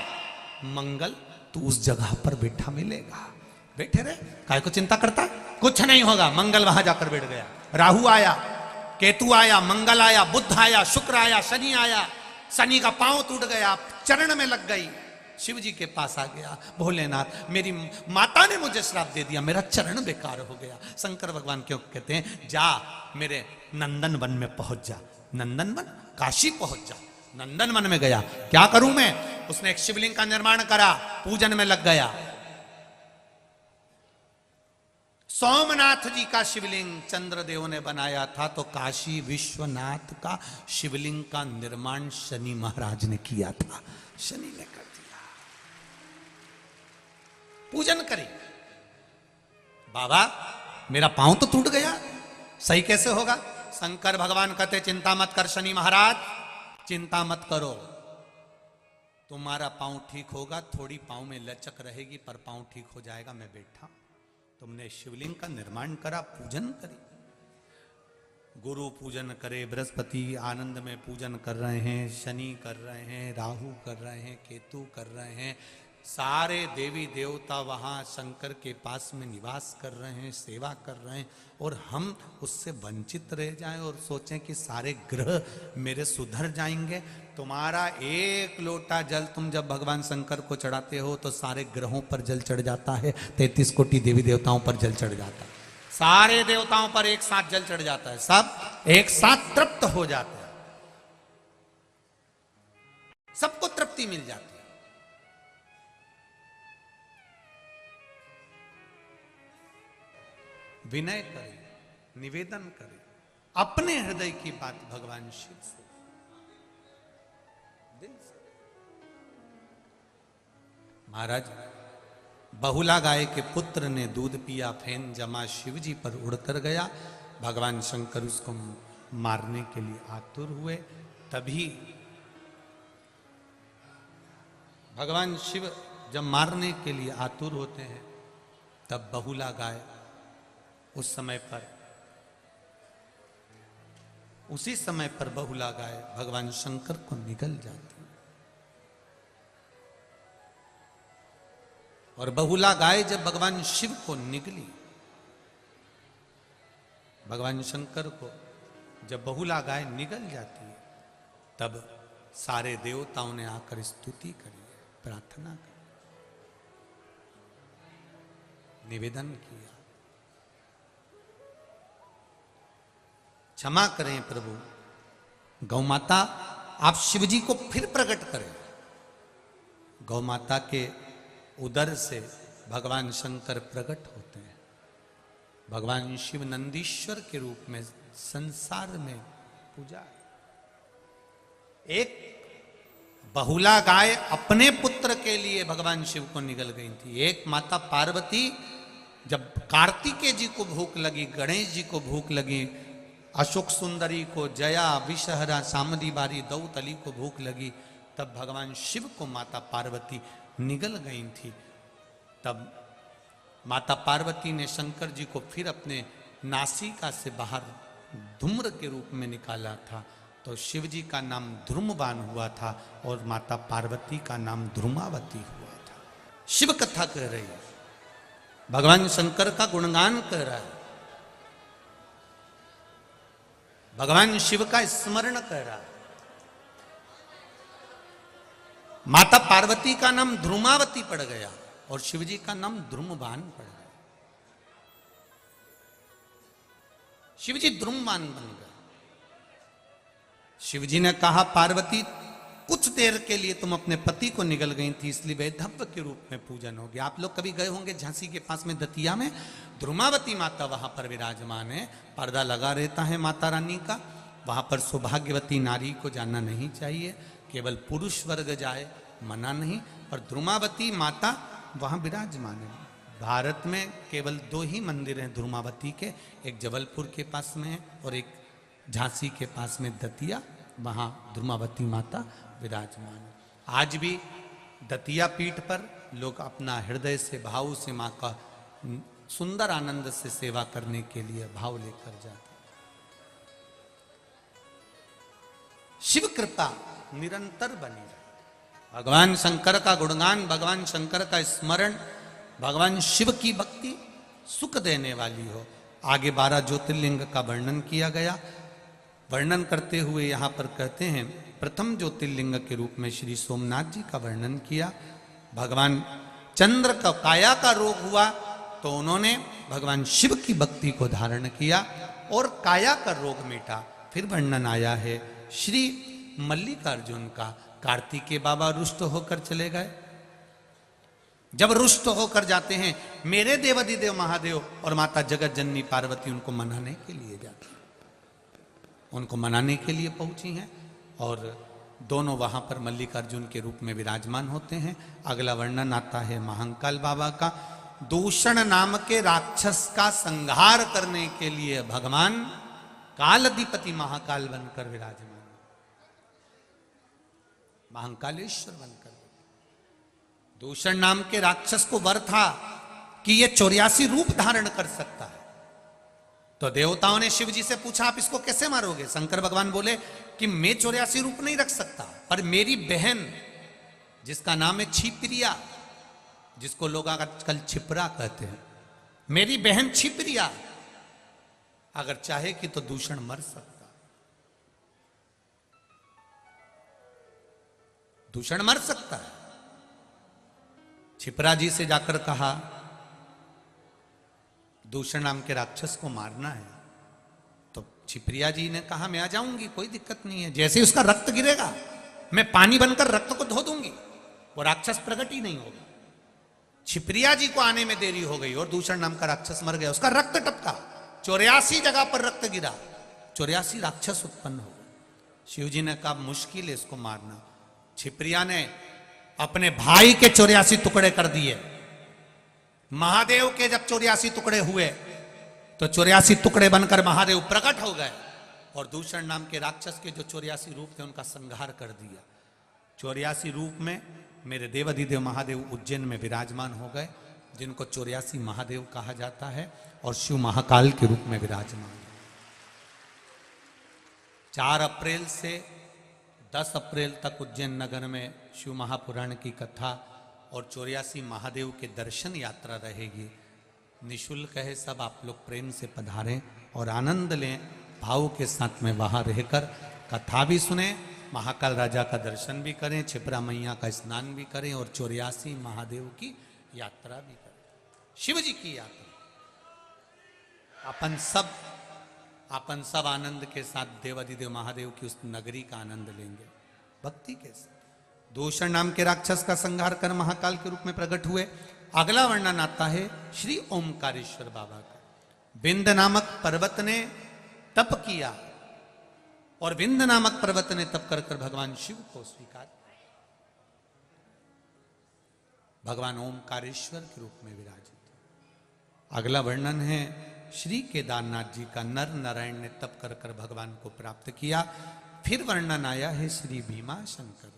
मंगल तू उस जगह पर बैठा मिलेगा। बैठे रहे, काय को चिंता करता, कुछ नहीं होगा। मंगल वहां जाकर बैठ गया। राहु आया, केतु आया, मंगल आया, बुध आया, शुक्र आया, शनि आया। शनि का पांव टूट गया, चरण में लग गई, शिव जी के पास आ गया। भोलेनाथ, मेरी माता ने मुझे श्राप दे दिया, मेरा चरण बेकार हो गया। शंकर भगवान क्यों कहते हैं, जा मेरे नंदन वन में पहुंच जा। नंदन वन, काशी पहुंच जा। नंदन वन में गया, क्या करूं मैं? उसने एक शिवलिंग का निर्माण करा, पूजन में लग गया। सोमनाथ जी का शिवलिंग चंद्रदेव ने बनाया था, तो काशी विश्वनाथ का शिवलिंग का निर्माण शनि महाराज ने किया था। शनि ने कर दिया, पूजन करी। बाबा मेरा पांव तो टूट गया, सही कैसे होगा? शंकर भगवान कहते चिंता मत कर शनि महाराज, चिंता मत करो, तुम्हारा पांव ठीक होगा, थोड़ी पांव में लचक रहेगी पर पांव ठीक हो जाएगा। मैं बैठा, तुमने शिवलिंग का निर्माण करा, पूजन करी। गुरु पूजन करे, बृहस्पति आनंद में पूजन कर रहे हैं, शनि कर रहे हैं, राहु कर रहे हैं, केतु कर रहे हैं, सारे देवी देवता वहाँ शंकर के पास में निवास कर रहे हैं, सेवा कर रहे हैं, और हम उससे वंचित रह जाएं और सोचें कि सारे ग्रह मेरे सुधर जाएंगे। तुम्हारा एक लोटा जल तुम जब भगवान शंकर को चढ़ाते हो तो सारे ग्रहों पर जल चढ़ जाता है, 33 कोटि देवी देवताओं पर जल चढ़ जाता है, सारे देवताओं पर एक साथ जल चढ़ जाता है, सब एक साथ तृप्त हो जाते हैं, सबको तृप्ति मिल जाती है। विनय करें, निवेदन करें, अपने हृदय की बात भगवान शिव से, दिल से। महाराज, बहुला गाय के पुत्र ने दूध पिया, फेन जमा, शिव जी पर उड़कर गया। भगवान शंकर उसको मारने के लिए आतुर हुए। तभी भगवान शिव जब मारने के लिए आतुर होते हैं, तब बहुला गाय उस समय पर, उसी समय पर बहुला गाय भगवान शंकर को निगल जाती है। और बहुला गाय जब भगवान शिव को निगली, भगवान शंकर को जब बहुला गाय निगल जाती है, तब सारे देवताओं ने आकर स्तुति करी, प्रार्थना करी, निवेदन किया, क्षमा करें प्रभु, गौ माता आप शिव जी को फिर प्रकट करें। गौ माता के उदर से भगवान शंकर प्रकट होते हैं। भगवान शिव नंदीश्वर के रूप में संसार में पूजा है। एक बहुला गाय अपने पुत्र के लिए भगवान शिव को निगल गई थी। एक माता पार्वती जब कार्तिकेय जी को भूख लगी, गणेश जी को भूख लगी, अशोक सुंदरी को, जया, विषहरा, सामदी बारी, दौतली को भूख लगी, तब भगवान शिव को माता पार्वती निगल गई थी। तब माता पार्वती ने शंकर जी को फिर अपने नासिका से बाहर धूम्र के रूप में निकाला था, तो शिव जी का नाम ध्रुमवान हुआ था और माता पार्वती का नाम ध्रुमावती हुआ था। शिव कथा कह रही है, भगवान शंकर का गुणगान कर रहा है, भगवान शिव का स्मरण कर रहा है। माता पार्वती का नाम ध्रुमावती पड़ गया और शिव जी का नाम ध्रुमवान पड़ गया। शिव जी ध्रुमवान बन गए। शिव जी ने कहा, पार्वती कुछ देर के लिए तुम अपने पति को निगल गई थी, इसलिए वैधव्य के रूप में पूजन हो गया। आप लोग कभी गए होंगे झांसी के पास में दतिया में, ध्रुमावती माता वहां पर विराजमान है, पर्दा लगा रहता है माता रानी का। वहां पर सौभाग्यवती नारी को जाना नहीं चाहिए, केवल पुरुष वर्ग जाए, मना नहीं, पर ध्रुमावती माता वहां विराजमान है। भारत में केवल 2 ही मंदिर हैं ध्रुमावती के, एक जबलपुर के पास में है और एक झांसी के पास में दतिया, वहां ध्रुमावती माता विराजमान है। आज भी दतिया पीठ पर लोग अपना हृदय से, भाव से मां का सुंदर आनंद से सेवा करने के लिए भाव लेकर जाते हैं। शिव कृपा निरंतर बनी रहे। भगवान शंकर का गुणगान, भगवान शंकर का स्मरण, भगवान शिव की भक्ति सुख देने वाली हो। आगे 12 ज्योतिर्लिंग का वर्णन किया गया। वर्णन करते हुए यहाँ पर कहते हैं, प्रथम ज्योतिर्लिंग के रूप में श्री सोमनाथ जी का वर्णन किया। भगवान चंद्र का काया का रोग हुआ तो उन्होंने भगवान शिव की भक्ति को धारण किया और काया का रोग मिटा। फिर वर्णन आया है श्री मल्लिकार्जुन का, कार्तिकेय बाबा रुष्ट होकर चले गए। जब रुष्ट होकर जाते हैं, मेरे देवाधिदेव महादेव और माता जगत जननी पार्वती उनको मनाने के लिए जाते हैं, उनको मनाने के लिए पहुंची हैं और दोनों वहां पर मल्लिकार्जुन के रूप में विराजमान होते हैं। अगला वर्णन आता है महाकाल बाबा का। दूषण नाम के राक्षस का संहार करने के लिए भगवान कालाधिपति महाकाल बनकर विराजमान, महाकालेश्वर बनकर। दूषण नाम के राक्षस को वर था कि ये 84 रूप धारण कर सकता है। तो देवताओं ने शिव जी से पूछा, आप इसको कैसे मारोगे? शंकर भगवान बोले कि मैं 84 रूप नहीं रख सकता, पर मेरी बहन जिसका नाम है छिप्रिया, जिसको लोग आजकल छिपरा कहते हैं, मेरी बहन छिप्रिया अगर चाहेगी तो दूषण मर सकता, दूषण मर सकता है। छिपरा जी से जाकर कहा, दूषण नाम के राक्षस को मारना है। तो छिपरिया जी ने कहा, मैं आ जाऊंगी, कोई दिक्कत नहीं है। जैसे ही उसका रक्त गिरेगा मैं पानी बनकर रक्त को धो दूंगी, वो राक्षस प्रकट ही नहीं होगा। छिपरिया जी को आने में देरी हो गई और दूषण नाम का राक्षस मर गया, उसका रक्त टपका, 84 जगह पर रक्त गिरा, 84 राक्षस उत्पन्न हो गए। शिव जी ने कहा, मुश्किल है इसको मारना। छिपरिया ने अपने भाई के 84 टुकड़े कर दिए। महादेव के जब 84 टुकड़े हुए तो 84 टुकड़े बनकर महादेव प्रकट हो गए और दूषण नाम के राक्षस के जो 84 रूप थे उनका संहार कर दिया। 84 रूप में मेरे देवाधिदेव महादेव उज्जैन में विराजमान हो गए, जिनको 84 महादेव कहा जाता है और शिव महाकाल के रूप में विराजमान। 4 अप्रैल से 10 अप्रैल तक उज्जैन नगर में शिव महापुराण की कथा और 84 महादेव के दर्शन यात्रा रहेगी। निशुल्क है, सब आप लोग प्रेम से पधारें और आनंद लें, भाव के साथ में वहां रहकर कथा भी सुने, महाकाल राजा का दर्शन भी करें, छिपरा मैया का स्नान भी करें और 84 महादेव की यात्रा भी करें, शिव जी की यात्रा। अपन सब आनंद के साथ देवाधिदेव महादेव की उस नगरी का आनंद लेंगे भक्ति के साथ। दूषण नाम के राक्षस का संहार कर महाकाल के रूप में प्रकट हुए। अगला वर्णन आता है श्री ओमकारेश्वर बाबा का। विंध्य नामक पर्वत ने तप किया और विंध्य नामक पर्वत ने तप कर कर भगवान शिव को स्वीकार, भगवान ओमकारेश्वर के रूप में विराजित। अगला वर्णन है श्री केदारनाथ जी का। नर नारायण ने तप कर कर भगवान को प्राप्त किया। फिर वर्णन आया है श्री भीमा शंकर।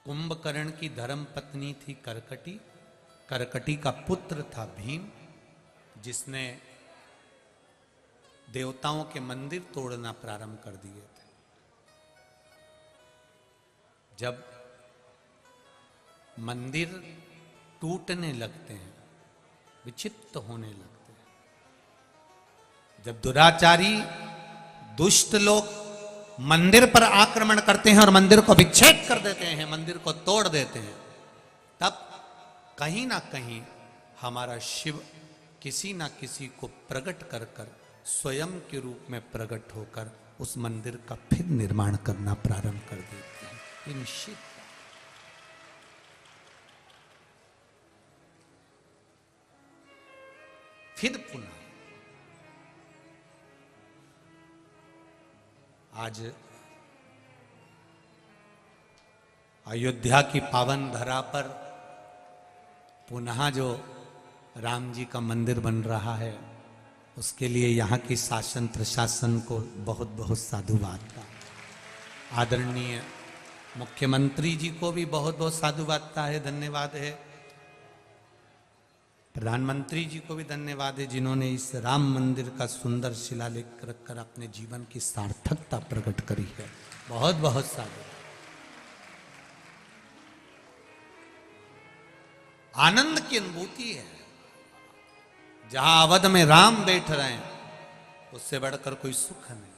कुंभकर्ण की धर्म पत्नी थी करकटी, करकटी का पुत्र था भीम, जिसने देवताओं के मंदिर तोड़ना प्रारंभ कर दिए थे। जब मंदिर टूटने लगते हैं, विचित्र होने लगते हैं, जब दुराचारी दुष्ट लोग मंदिर पर आक्रमण करते हैं और मंदिर को विच्छेद कर देते हैं, मंदिर को तोड़ देते हैं, तब कहीं ना कहीं हमारा शिव किसी ना किसी को प्रकट कर कर स्वयं के रूप में प्रकट होकर उस मंदिर का फिर निर्माण करना प्रारंभ कर देते हैं। ये निश्चित। फिर पुनः आज अयोध्या की पावन धरा पर पुनः जो राम जी का मंदिर बन रहा है, उसके लिए यहाँ की शासन प्रशासन को बहुत बहुत साधुवाद था। आदरणीय मुख्यमंत्री जी को भी बहुत बहुत साधुवाद है, धन्यवाद है। प्रधानमंत्री जी को भी धन्यवाद है, जिन्होंने इस राम मंदिर का सुंदर शिलालेख रखकर अपने जीवन की सार्थकता प्रकट करी है। बहुत बहुत साधु। आनंद की अनुभूति है। जहां अवध में राम बैठ रहे हैं, उससे बढ़कर कोई सुख नहीं।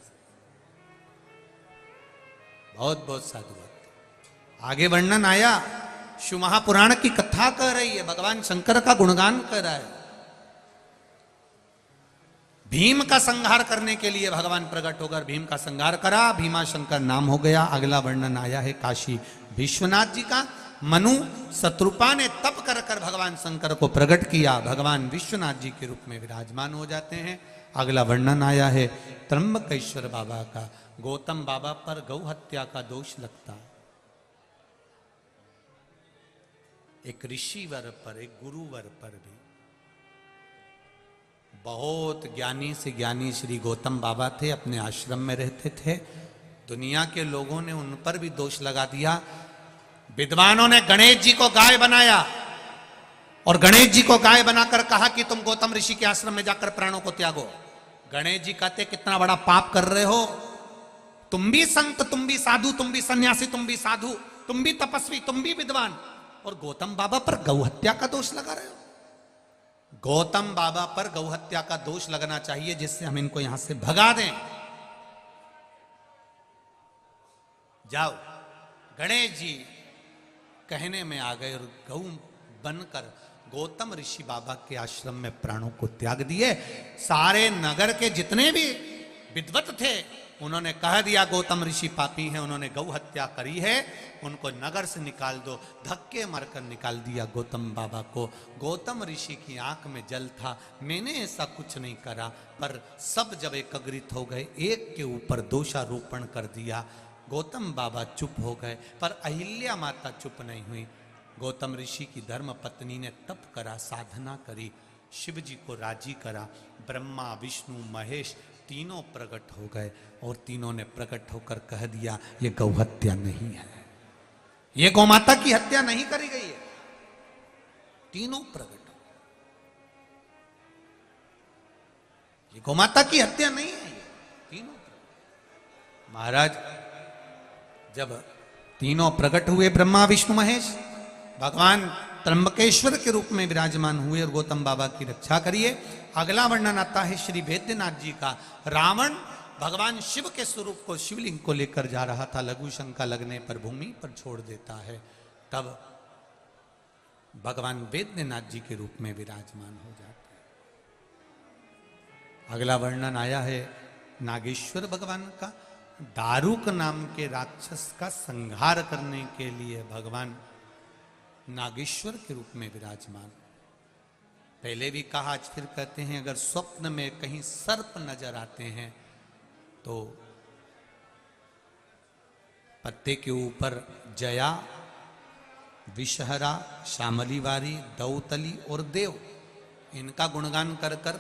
बहुत बहुत साधु भक्त। आगे वर्णन आया, शिव महापुराण की कथा कह रही है, भगवान शंकर का गुणगान कर रहा है। भीम का संहार करने के लिए भगवान प्रकट होकर भीम का संहार करा, भीमा शंकर नाम हो गया। अगला वर्णन आया है काशी विश्वनाथ जी का। मनु शत्रुपा ने तप कर कर भगवान शंकर को प्रकट किया, भगवान विश्वनाथ जी के रूप में विराजमान हो जाते हैं। अगला वर्णन आया है त्र्यंबकेश्वर बाबा का। गौतम बाबा पर गौ हत्या का दोष लगता, एक ऋषिवर पर, एक गुरुवर पर भी। बहुत ज्ञानी से ज्ञानी श्री गौतम बाबा थे, अपने आश्रम में रहते थे। दुनिया के लोगों ने उन पर भी दोष लगा दिया। विद्वानों ने गणेश जी को गाय बनाया और गणेश जी को गाय बनाकर कहा कि तुम गौतम ऋषि के आश्रम में जाकर प्राणों को त्यागो। गणेश जी कहते कितना बड़ा पाप कर रहे हो, तुम भी संत, तुम भी साधु, तुम भी सन्यासी, तुम भी साधु, तुम भी तपस्वी, तुम भी विद्वान, और गौतम बाबा पर गौ हत्या का दोष लगा रहे हो। गौतम बाबा पर गौ हत्या का दोष लगना चाहिए, जिससे हम इनको यहां से भगा दें। जाओ। गणेश जी कहने में आ गए और गौ बनकर गौतम ऋषि बाबा के आश्रम में प्राणों को त्याग दिए। सारे नगर के जितने भी विद्वत थे, उन्होंने कह दिया गौतम ऋषि पापी हैं, उन्होंने गौ हत्या करी है, उनको नगर से निकाल दो। धक्के मारकर निकाल दिया गौतम बाबा को। गौतम ऋषि की आंख में जल था, मैंने ऐसा कुछ नहीं करा। पर सब जब एकत्रित हो गए, एक के ऊपर दोषारोपण कर दिया। गौतम बाबा चुप हो गए, पर अहिल्या माता चुप नहीं हुई। गौतम ऋषि की धर्म पत्नी ने तप करा, साधना करी, शिव जी को राजी करा। ब्रह्मा, विष्णु, महेश तीनों प्रकट हो गए और तीनों ने प्रकट होकर कह दिया ये गौ हत्या नहीं है, ये गौ माता की हत्या नहीं करी गई है। तीनों प्रकट हो, ये गौ माता की हत्या नहीं है, तीनों। महाराज जब तीनों प्रकट हुए, ब्रह्मा, विष्णु, महेश, भगवान त्र्यंबकेश्वर के रूप में विराजमान हुए और गौतम बाबा की रक्षा करिए। अगला वर्णन आता है श्री वैद्यनाथ जी का। रावण भगवान शिव के स्वरूप को, शिवलिंग को लेकर जा रहा था, लघु शंका लगने पर भूमि पर छोड़ देता है। तब भगवान वैद्यनाथ जी के रूप में विराजमान हो जाते हैं। अगला वर्णन आया है नागेश्वर भगवान का। दारुक नाम के राक्षस का संहार करने के लिए भगवान नागेश्वर के रूप में विराजमान। पहले भी कहा, आज फिर कहते हैं, अगर स्वप्न में कहीं सर्प नजर आते हैं तो पत्ते के ऊपर जया, विषहरा, श्यामलीवारी, दौतली और देव, इनका गुणगान कर कर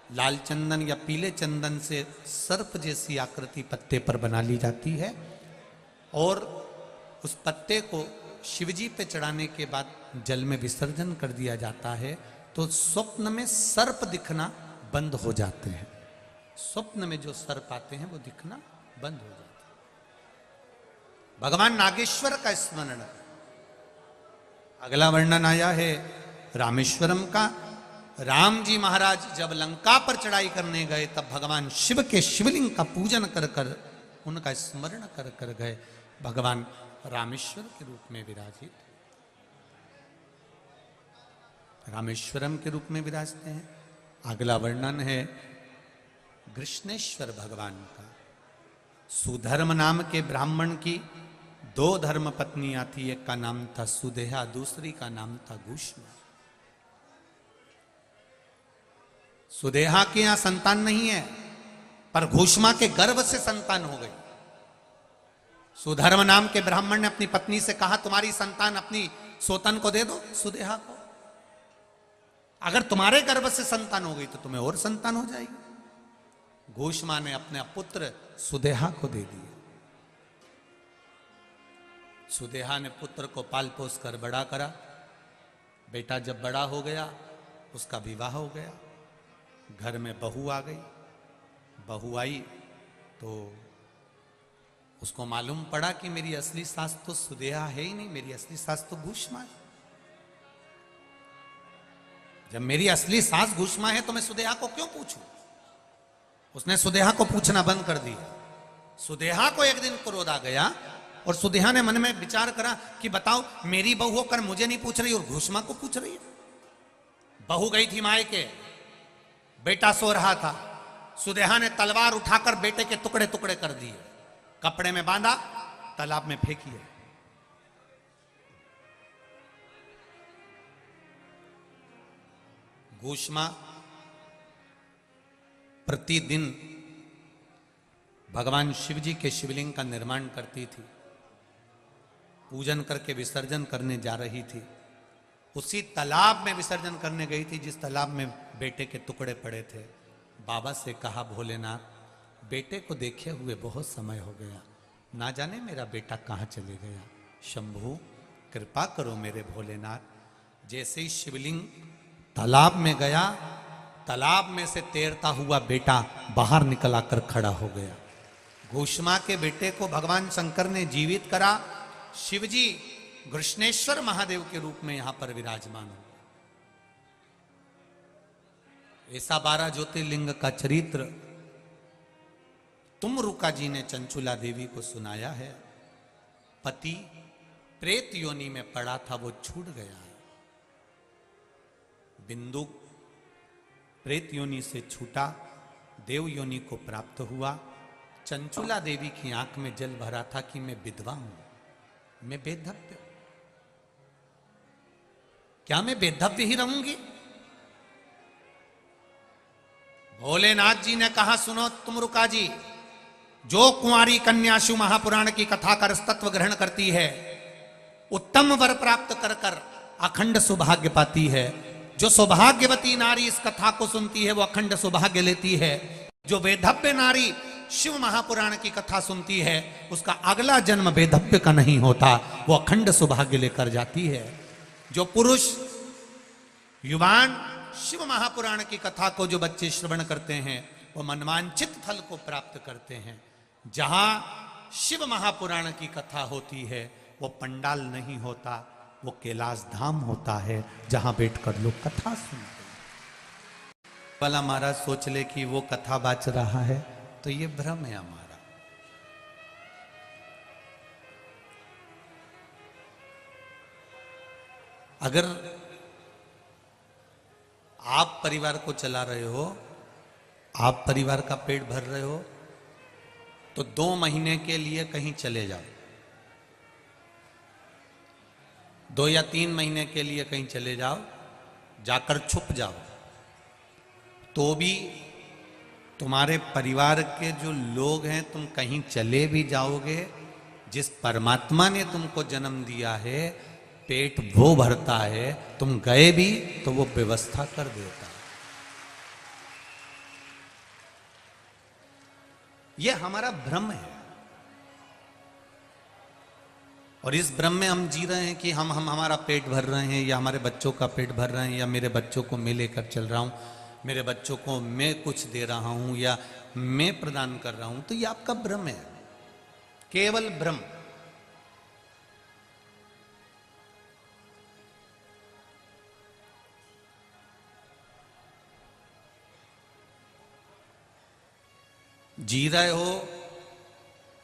लाल चंदन या पीले चंदन से सर्प जैसी आकृति पत्ते पर बना ली जाती है और उस पत्ते को शिवजी पे चढ़ाने के बाद जल में विसर्जन कर दिया जाता है। तो स्वप्न में सर्प दिखना बंद हो जाते हैं। स्वप्न में जो सर्प आते हैं वो दिखना बंद हो जाते हैं। भगवान नागेश्वर का स्मरण। अगला वर्णन आया है रामेश्वरम का। राम जी महाराज जब लंका पर चढ़ाई करने गए, तब भगवान शिव के शिवलिंग का पूजन कर कर, उनका स्मरण कर कर गए। भगवान रामेश्वर के रूप में विराजित, रामेश्वरम के रूप में विराजते हैं। अगला वर्णन है कृष्णेश्वर भगवान का। सुधर्म नाम के ब्राह्मण की दो धर्म पत्नियां थी, एक का नाम था सुदेहा, दूसरी का नाम था घूष्मा। सुदेहा के यहां संतान नहीं है, पर घूष्मा के गर्भ से संतान हो गई। सुधर्म नाम के ब्राह्मण ने अपनी पत्नी से कहा, तुम्हारी संतान अपनी सोतन को दे दो, सुदेहा को। अगर तुम्हारे गर्भ से संतान हो गई तो तुम्हें और संतान हो जाएगी। घूष्मा ने अपने पुत्र सुदेहा को दे दिया। सुदेहा ने पुत्र को पाल पोस कर बड़ा करा। बेटा जब बड़ा हो गया, उसका विवाह हो गया। घर में बहू आ गई। बहू आई तो उसको मालूम पड़ा कि मेरी असली सास तो सुदेहा है ही नहीं, मेरी असली सास तो घूष्मा है। जब मेरी असली सास घूष्मा है तो मैं सुदेहा को क्यों पूछूं? उसने सुदेहा को पूछना बंद कर दिया। सुदेहा को एक दिन क्रोध आ गया और सुदेहा ने मन में विचार करा कि बताओ, मेरी बहू होकर मुझे नहीं पूछ रही और घूष्मा को पूछ रही है। बहू गई थी मायके, बेटा सो रहा था। सुदेहा ने तलवार उठाकर बेटे के टुकड़े टुकड़े कर दिए, कपड़े में बांधा, तालाब में फेंकी। घूष्मा प्रतिदिन भगवान शिव जी के शिवलिंग का निर्माण करती थी, पूजन करके विसर्जन करने जा रही थी। उसी तालाब में विसर्जन करने गई थी जिस तालाब में बेटे के टुकड़े पड़े थे। बाबा से कहा, भोलेनाथ, बेटे को देखे हुए बहुत समय हो गया, ना जाने मेरा बेटा कहाँ चले गया। शंभू कृपा करो मेरे भोलेनाथ। जैसे ही शिवलिंग तालाब में गया, तालाब में से तैरता हुआ बेटा बाहर निकल आकर खड़ा हो गया। घूष्मा के बेटे को भगवान शंकर ने जीवित करा। शिवजी कृष्णेश्वर महादेव के रूप में यहां पर विराजमान हो। ऐसा 12 ज्योतिर्लिंग का चरित्र तुमरुका जी ने चंचुला देवी को सुनाया है। पति प्रेत योनि में पड़ा था, वो छूट गया है। बिंदु प्रेत योनि से छूटा, देव योनि को प्राप्त हुआ। चंचुला देवी की आंख में जल भरा था कि मैं विधवा हूं, मैं बेधव्य। क्या मैं बेधव्य ही रहूंगी? भोलेनाथ जी ने कहा, सुनो तुमरुका जी, जो कुंवारी कन्या शिव महापुराण की कथा का तत्व ग्रहण करती है, उत्तम वर प्राप्त कर कर अखंड सौभाग्य पाती है। जो सौभाग्यवती नारी इस कथा को सुनती है वो अखंड सौभाग्य लेती है। जो वेधव्य नारी शिव महापुराण की कथा सुनती है उसका अगला जन्म वेधव्य का नहीं होता, वो अखंड सौभाग्य लेकर जाती है। जो पुरुष युवान शिव महापुराण की कथा को जो बच्चे श्रवण करते हैं वो मनवांचित फल को प्राप्त करते हैं। जहां शिव महापुराण की कथा होती है वो पंडाल नहीं होता, वो कैलाश धाम होता है जहां बैठकर लोग कथा सुनते हैं। वाला महाराज सोच ले कि वो कथा बाच रहा है तो ये भ्रम है हमारा। अगर आप परिवार को चला रहे हो, आप परिवार का पेट भर रहे हो, तो 2 महीने के लिए कहीं चले जाओ, 2 या 3 महीने के लिए कहीं चले जाओ, जाकर छुप जाओ, तो भी तुम्हारे परिवार के जो लोग हैं, तुम कहीं चले भी जाओगे, जिस परमात्मा ने तुमको जन्म दिया है पेट वो भरता है, तुम गए भी तो वो व्यवस्था कर देता है। ये हमारा भ्रम है और इस भ्रम में हम जी रहे हैं कि हम हमारा पेट भर रहे हैं या हमारे बच्चों का पेट भर रहे हैं या मेरे बच्चों को मैं लेकर चल रहा हूं, मेरे बच्चों को मैं कुछ दे रहा हूं या मैं प्रदान कर रहा हूं। तो ये आपका भ्रम है, केवल भ्रम। जी रहे हो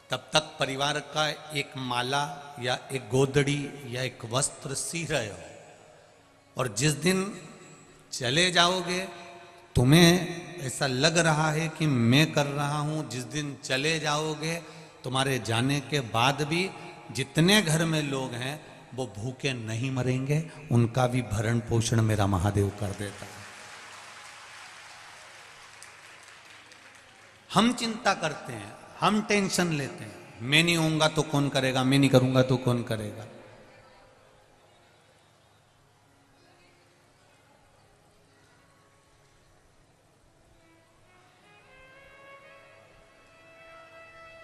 तब तक परिवार का एक माला या एक गोदड़ी या एक वस्त्र सी रहे हो, और जिस दिन चले जाओगे तुम्हें ऐसा लग रहा है कि मैं कर रहा हूं। जिस दिन चले जाओगे, तुम्हारे जाने के बाद भी जितने घर में लोग हैं वो भूखे नहीं मरेंगे, उनका भी भरण पोषण मेरा महादेव कर देता है। हम चिंता करते हैं, हम टेंशन लेते हैं, मैं नहीं होऊंगा तो कौन करेगा, मैं नहीं करूंगा तो कौन करेगा।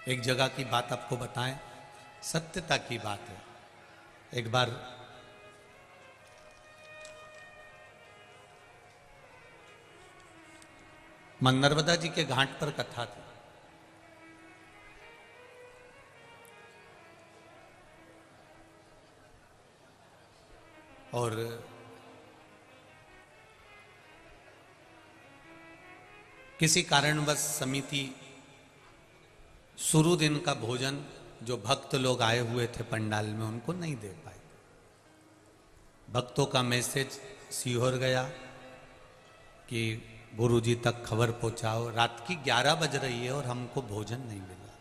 एक जगह की बात आपको बताएं, सत्यता की बात है। एक बार नर्मदा जी के घाट पर कथा थी। और किसी कारणवश समिति शुरू दिन का भोजन जो भक्त लोग आए हुए थे पंडाल में उनको नहीं दे पाए। भक्तों का मैसेज सीहोर गया कि गुरुजी तक खबर पहुंचाओ। रात की 11 बज रही है और हमको भोजन नहीं मिला।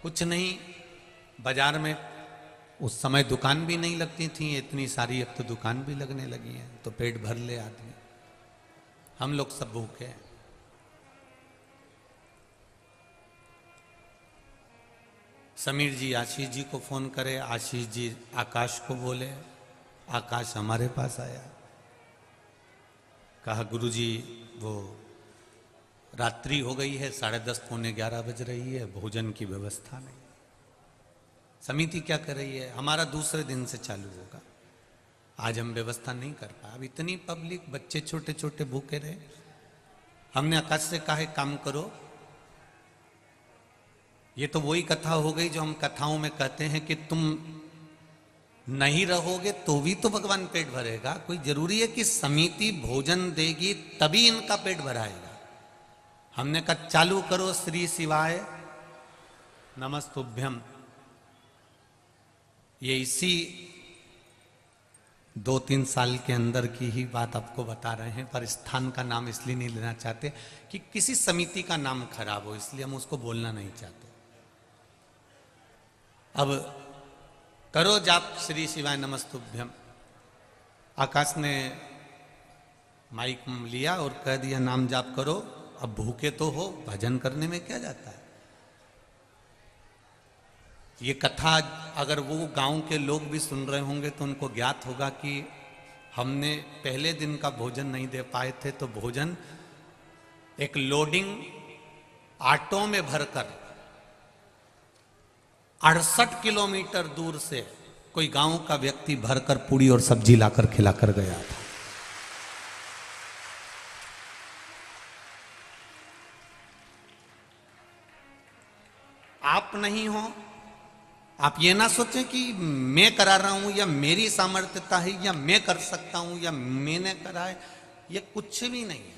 कुछ नहीं, बाजार में उस समय दुकान भी नहीं लगती थी इतनी सारी, अब तो दुकान भी लगने लगी है, तो पेट भर ले आदमी। हम लोग सब भूखे हैं। समीर जी आशीष जी को फोन करे, आशीष जी आकाश को बोले, आकाश हमारे पास आया, कहा गुरुजी वो रात्रि हो गई है, 10:30 पौने 11 बज रही है, भोजन की व्यवस्था नहीं। समिति क्या कर रही है, हमारा दूसरे दिन से चालू होगा, आज हम व्यवस्था नहीं कर पाए। अब इतनी पब्लिक, बच्चे छोटे छोटे भूखे रहे। हमने आकाश से कहा काम करो, ये तो वही कथा हो गई जो हम कथाओं में कहते हैं कि तुम नहीं रहोगे तो भी तो भगवान पेट भरेगा। कोई जरूरी है कि समिति भोजन देगी तभी इनका पेट भराएगा। हमने कहा चालू करो, श्री शिवाय नमस्तुभ्यम। ये इसी 2-3 साल के अंदर की ही बात आपको बता रहे हैं, पर स्थान का नाम इसलिए नहीं लेना चाहते कि किसी समिति का नाम खराब हो, इसलिए हम उसको बोलना नहीं चाहते। अब करो जाप श्री शिवाय नमस्तुभ्यम। आकाश ने माइक लिया और कह दिया नाम जाप करो। अब भूखे तो हो, भजन करने में क्या जाता है। ये कथा अगर वो गांव के लोग भी सुन रहे होंगे तो उनको ज्ञात होगा कि हमने पहले दिन का भोजन नहीं दे पाए थे, तो भोजन एक लोडिंग ऑटो में भरकर 68 किलोमीटर दूर से कोई गांव का व्यक्ति भरकर पूड़ी और सब्जी लाकर खिलाकर गया था। आप नहीं हो, आप ये ना सोचें कि मैं करा रहा हूं या मेरी सामर्थ्यता है या मैं कर सकता हूं या मैंने करा है, ये कुछ भी नहीं है।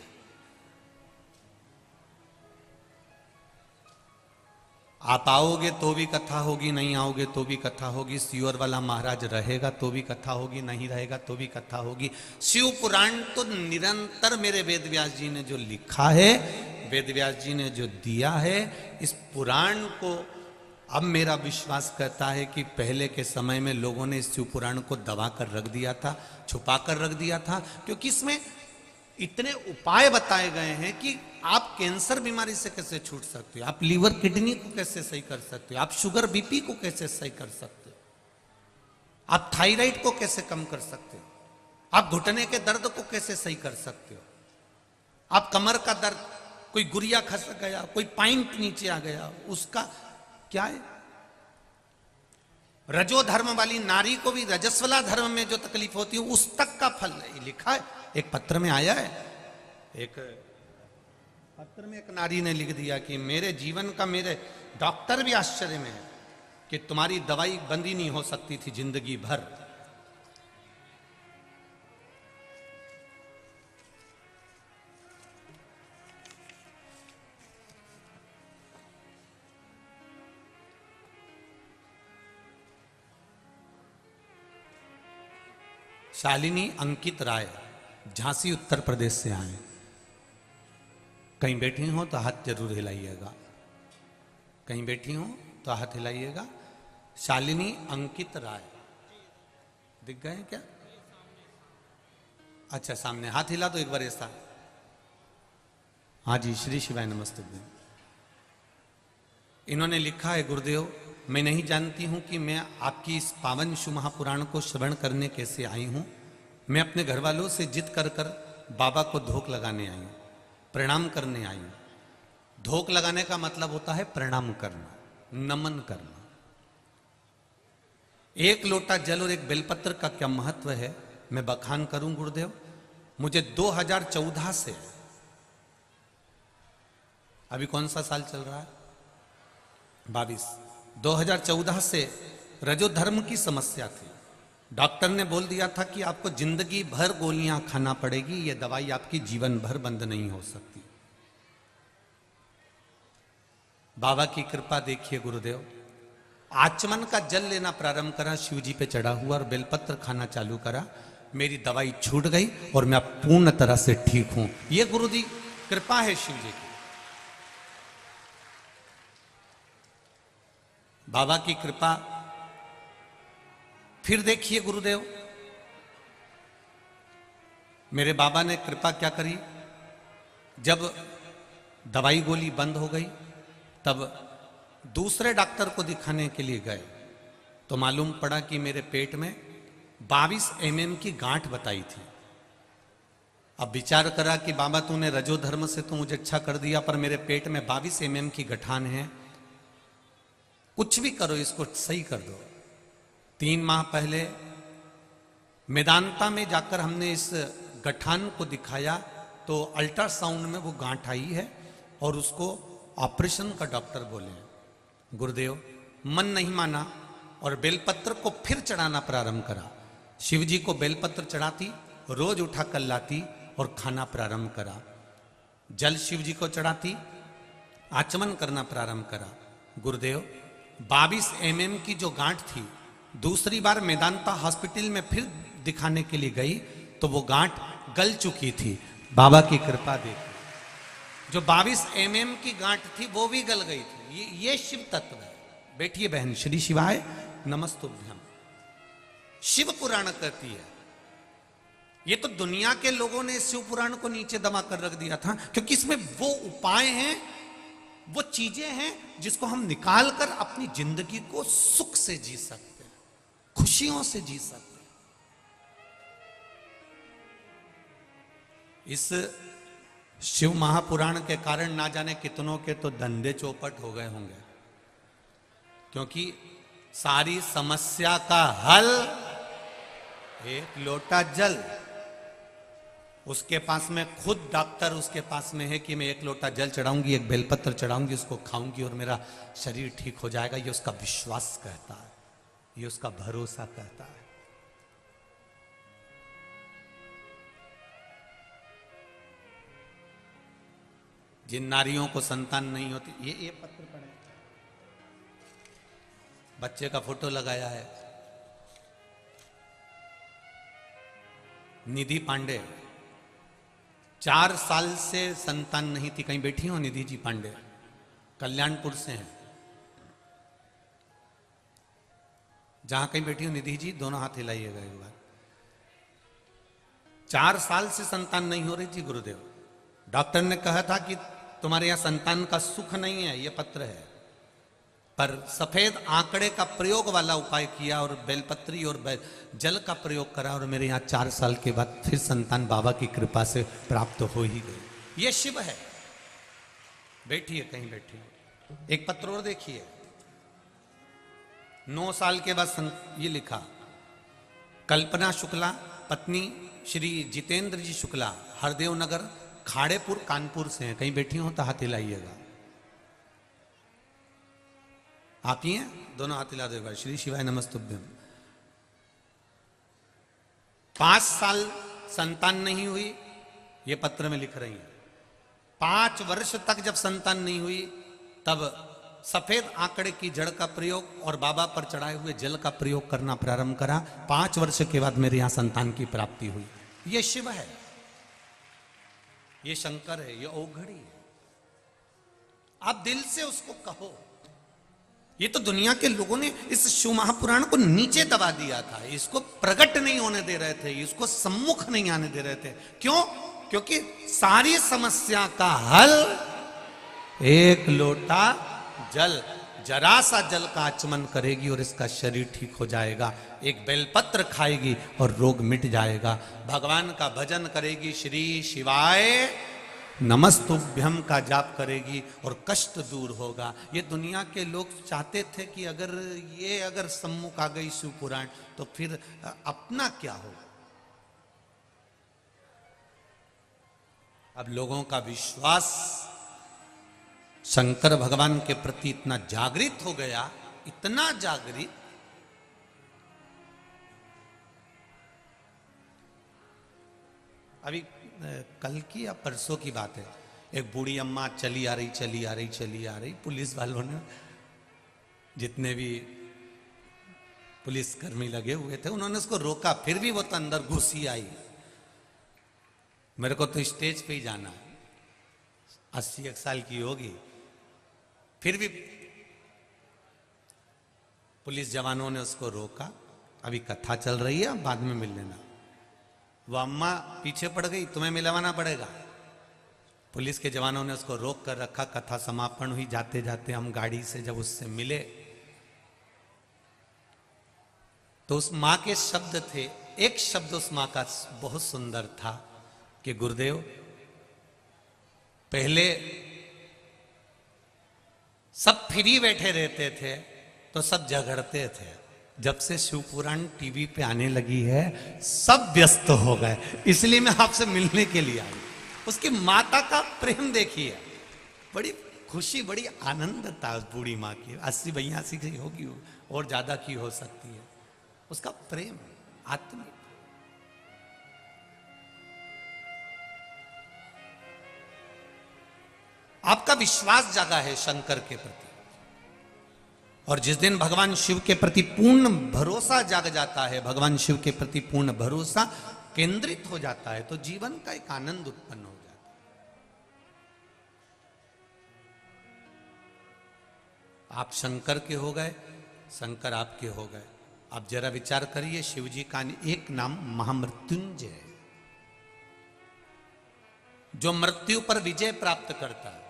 आप आओगे तो भी कथा होगी, नहीं आओगे तो भी कथा होगी। सीहोर वाला महाराज रहेगा तो भी कथा होगी, नहीं रहेगा तो भी कथा होगी। शिव पुराण तो निरंतर मेरे वेद व्यास जी ने जो लिखा है, वेद व्यास जी ने जो दिया है, इस पुराण को अब मेरा विश्वास कहता है कि पहले के समय में लोगों ने इस शिव पुराण को दबा कर रख दिया था, छुपा कर रख दिया था, क्योंकि इसमें इतने उपाय बताए गए हैं कि आप कैंसर बीमारी से कैसे छूट सकते हो, आप लीवर किडनी को कैसे सही कर सकते हो, आप शुगर बीपी को कैसे सही कर सकते हो, आप थायराइड को कैसे कम कर सकते हो, आप घुटने के दर्द को कैसे सही कर सकते हो, आप कमर का दर्द, कोई गुरिया खस गया, कोई पाइंट नीचे आ गया, उसका क्या है। रजो धर्म वाली नारी को भी रजस्वला धर्म में जो तकलीफ होती है उस तक का फल लिखा है। एक पत्र में आया है, एक पत्र में एक नारी ने लिख दिया कि मेरे जीवन का, मेरे डॉक्टर भी आश्चर्य में है कि तुम्हारी दवाई बंद ही नहीं हो सकती थी जिंदगी भर। शालिनी अंकित राय झांसी उत्तर प्रदेश से आए। कहीं बैठी हो तो हाथ जरूर हिलाइएगा, कहीं बैठी हो तो हाथ हिलाइएगा। शालिनी अंकित राय दिख गए क्या? अच्छा सामने हाथ हिला दो एक बार ऐसा। हाँ जी, श्री शिवाय नमस्ते। इन्होंने लिखा है, गुरुदेव मैं नहीं जानती हूं कि मैं आपकी इस पावन शिव महापुराण को श्रवण करने कैसे आई हूं। मैं अपने घर वालों से जिद कर कर बाबा को धोख लगाने आई हूं, प्रणाम करने आई हूं। धोख लगाने का मतलब होता है प्रणाम करना, नमन करना। एक लोटा जल और एक बेलपत्र का क्या महत्व है, मैं बखान करूं गुरुदेव। मुझे 2014 से, अभी कौन सा साल चल रहा है, 22, 2014 से रजो धर्म की समस्या थी। डॉक्टर ने बोल दिया था कि आपको जिंदगी भर गोलियां खाना पड़ेगी, ये दवाई आपकी जीवन भर बंद नहीं हो सकती। बाबा की कृपा देखिए गुरुदेव, आचमन का जल लेना प्रारंभ करा, शिव जी पे चढ़ा हुआ और बेलपत्र खाना चालू करा, मेरी दवाई छूट गई और मैं अब पूर्ण तरह से ठीक हूं। ये गुरु जी कृपा है शिव जी की। बाबा की कृपा। फिर देखिए गुरुदेव, मेरे बाबा ने कृपा क्या करी, जब दवाई गोली बंद हो गई तब दूसरे डॉक्टर को दिखाने के लिए गए तो मालूम पड़ा कि मेरे पेट में 22 mm की गांठ बताई थी। अब विचार करा कि बाबा तूने रजो धर्म से तो मुझे अच्छा कर दिया, पर मेरे पेट में 22 mm की गठान है, कुछ भी करो इसको सही कर दो। 3 माह पहले मेदांता में जाकर हमने इस गठान को दिखाया तो अल्ट्रासाउंड में वो गांठ आई है और उसको ऑपरेशन का डॉक्टर बोले। गुरुदेव मन नहीं माना और बेलपत्र को फिर चढ़ाना प्रारंभ करा। शिव जी को बेलपत्र चढ़ाती, रोज उठा कर लाती और खाना प्रारंभ करा। जल शिव जी को चढ़ाती, आचमन करना प्रारंभ करा। गुरुदेव 22 mm की जो गांठ थी, दूसरी बार मेदांता हॉस्पिटल में फिर दिखाने के लिए गई तो वो गांठ गल चुकी थी। बाबा की कृपा देखी, जो 22 mm की गांठ थी वो भी गल गई थी। ये शिव तत्व है। बैठिए बहन, श्री शिवाय नमस्तुभ्यम। शिव पुराण कहती है। ये तो दुनिया के लोगों ने शिव पुराण को नीचे दबा कर रख दिया था, क्योंकि इसमें वो उपाय हैं, वो चीजें हैं जिसको हम निकाल कर अपनी जिंदगी को सुख से जी सकते हैं, खुशियों से जी सकते हैं। इस शिव महापुराण के कारण ना जाने कितनों के तो धंधे चौपट हो गए होंगे, क्योंकि सारी समस्या का हल एक लोटा जल। उसके पास में खुद डॉक्टर उसके पास में है कि मैं एक लोटा जल चढ़ाऊंगी, एक बेलपत्र चढ़ाऊंगी, उसको खाऊंगी और मेरा शरीर ठीक हो जाएगा। ये उसका विश्वास कहता है, ये उसका भरोसा कहता है। जिन नारियों को संतान नहीं होती, ये पत्र पढ़े, बच्चे का फोटो लगाया है, निधि पांडे, 4 साल से संतान नहीं थी। कहीं बैठी हो निधि जी पांडे, कल्याणपुर से हैं। जहां कहीं बैठी हो निधि जी, दोनों हाथ हिलाइएगा एक बार। 4 साल से संतान नहीं हो रही थी गुरुदेव। डॉक्टर ने कहा था कि तुम्हारे यहां संतान का सुख नहीं है, यह पत्र है। पर सफेद आंकड़े का प्रयोग वाला उपाय किया और बेलपत्री और जल का प्रयोग करा और मेरे यहां 4 साल के बाद फिर संतान बाबा की कृपा से प्राप्त हो ही गई। यह शिव है। बैठिए, कहीं बैठिए। एक पत्र और देखिए, 9 साल के बाद ये लिखा, कल्पना शुक्ला पत्नी श्री जितेंद्र जी शुक्ला, हरदेव नगर खाड़ेपुर कानपुर से हैं। कहीं बैठी हो तो हाथ हिलाइएगा। आप ही हैं? दोनों हाथ हिला देगा। श्री शिवाय नमस्तुभ्यम। 5 साल संतान नहीं हुई, ये पत्र में लिख रही हैं। 5 वर्ष तक जब संतान नहीं हुई तब सफेद आंकड़े की जड़ का प्रयोग और बाबा पर चढ़ाए हुए जल का प्रयोग करना प्रारंभ करा। 5 वर्ष के बाद मेरे यहां संतान की प्राप्ति हुई। ये शिव है, ये शंकर है, ये औघड़ी है। आप दिल से उसको कहो। ये तो दुनिया के लोगों ने इस शिव महापुराण को नीचे दबा दिया था, इसको प्रकट नहीं होने दे रहे थे, इसको सम्मुख नहीं आने दे रहे थे। क्यों? क्योंकि सारी समस्या का हल एक लोटा जल, जरा सा जल का आचमन करेगी और इसका शरीर ठीक हो जाएगा। एक बेलपत्र खाएगी और रोग मिट जाएगा। भगवान का भजन करेगी, श्री शिवाय नमस्तुभ्यम का जाप करेगी और कष्ट दूर होगा। ये दुनिया के लोग चाहते थे कि अगर सम्मुख आ गई शिव पुराण तो फिर अपना क्या होगा। अब लोगों का विश्वास शंकर भगवान के प्रति इतना जागृत हो गया, इतना जागृत अभी कल की या परसों की बात है, एक बूढ़ी अम्मा चली आ रही, पुलिस वालों ने, जितने भी पुलिसकर्मी लगे हुए थे, उन्होंने उसको रोका, फिर भी वो तो अंदर घुसी आई। मेरे को तो स्टेज पे ही जाना है, 80 साल की होगी, फिर भी पुलिस जवानों ने उसको रोका। अभी कथा चल रही है, बाद में मिल लेना। वो अम्मा पीछे पड़ गई, तुम्हें मिलवाना पड़ेगा। पुलिस के जवानों ने उसको रोक कर रखा। कथा समापन हुई, जाते जाते हम गाड़ी से जब उससे मिले तो उस मां के शब्द थे, एक शब्द उस मां का बहुत सुंदर था कि गुरुदेव, पहले सब फ्री बैठे रहते थे तो सब झगड़ते थे, जब से शिवपुराण टीवी पे आने लगी है सब व्यस्त हो गए, इसलिए मैं आपसे मिलने के लिए आई। उसकी माता का प्रेम देखिए, बड़ी खुशी, बड़ी आनंद था उस बूढ़ी माँ की। 80-82 की होगी और ज्यादा की हो सकती है। उसका प्रेम आत्मिक। आपका विश्वास जागा है शंकर के प्रति, और जिस दिन भगवान शिव के प्रति पूर्ण भरोसा जाग जाता है, भगवान शिव के प्रति पूर्ण भरोसा केंद्रित हो जाता है, तो जीवन का एक आनंद उत्पन्न हो जाता है। आप शंकर के हो गए, शंकर आपके हो गए। आप जरा विचार करिए, शिव जी का एक नाम महामृत्युंजय है, जो मृत्यु पर विजय प्राप्त करता है,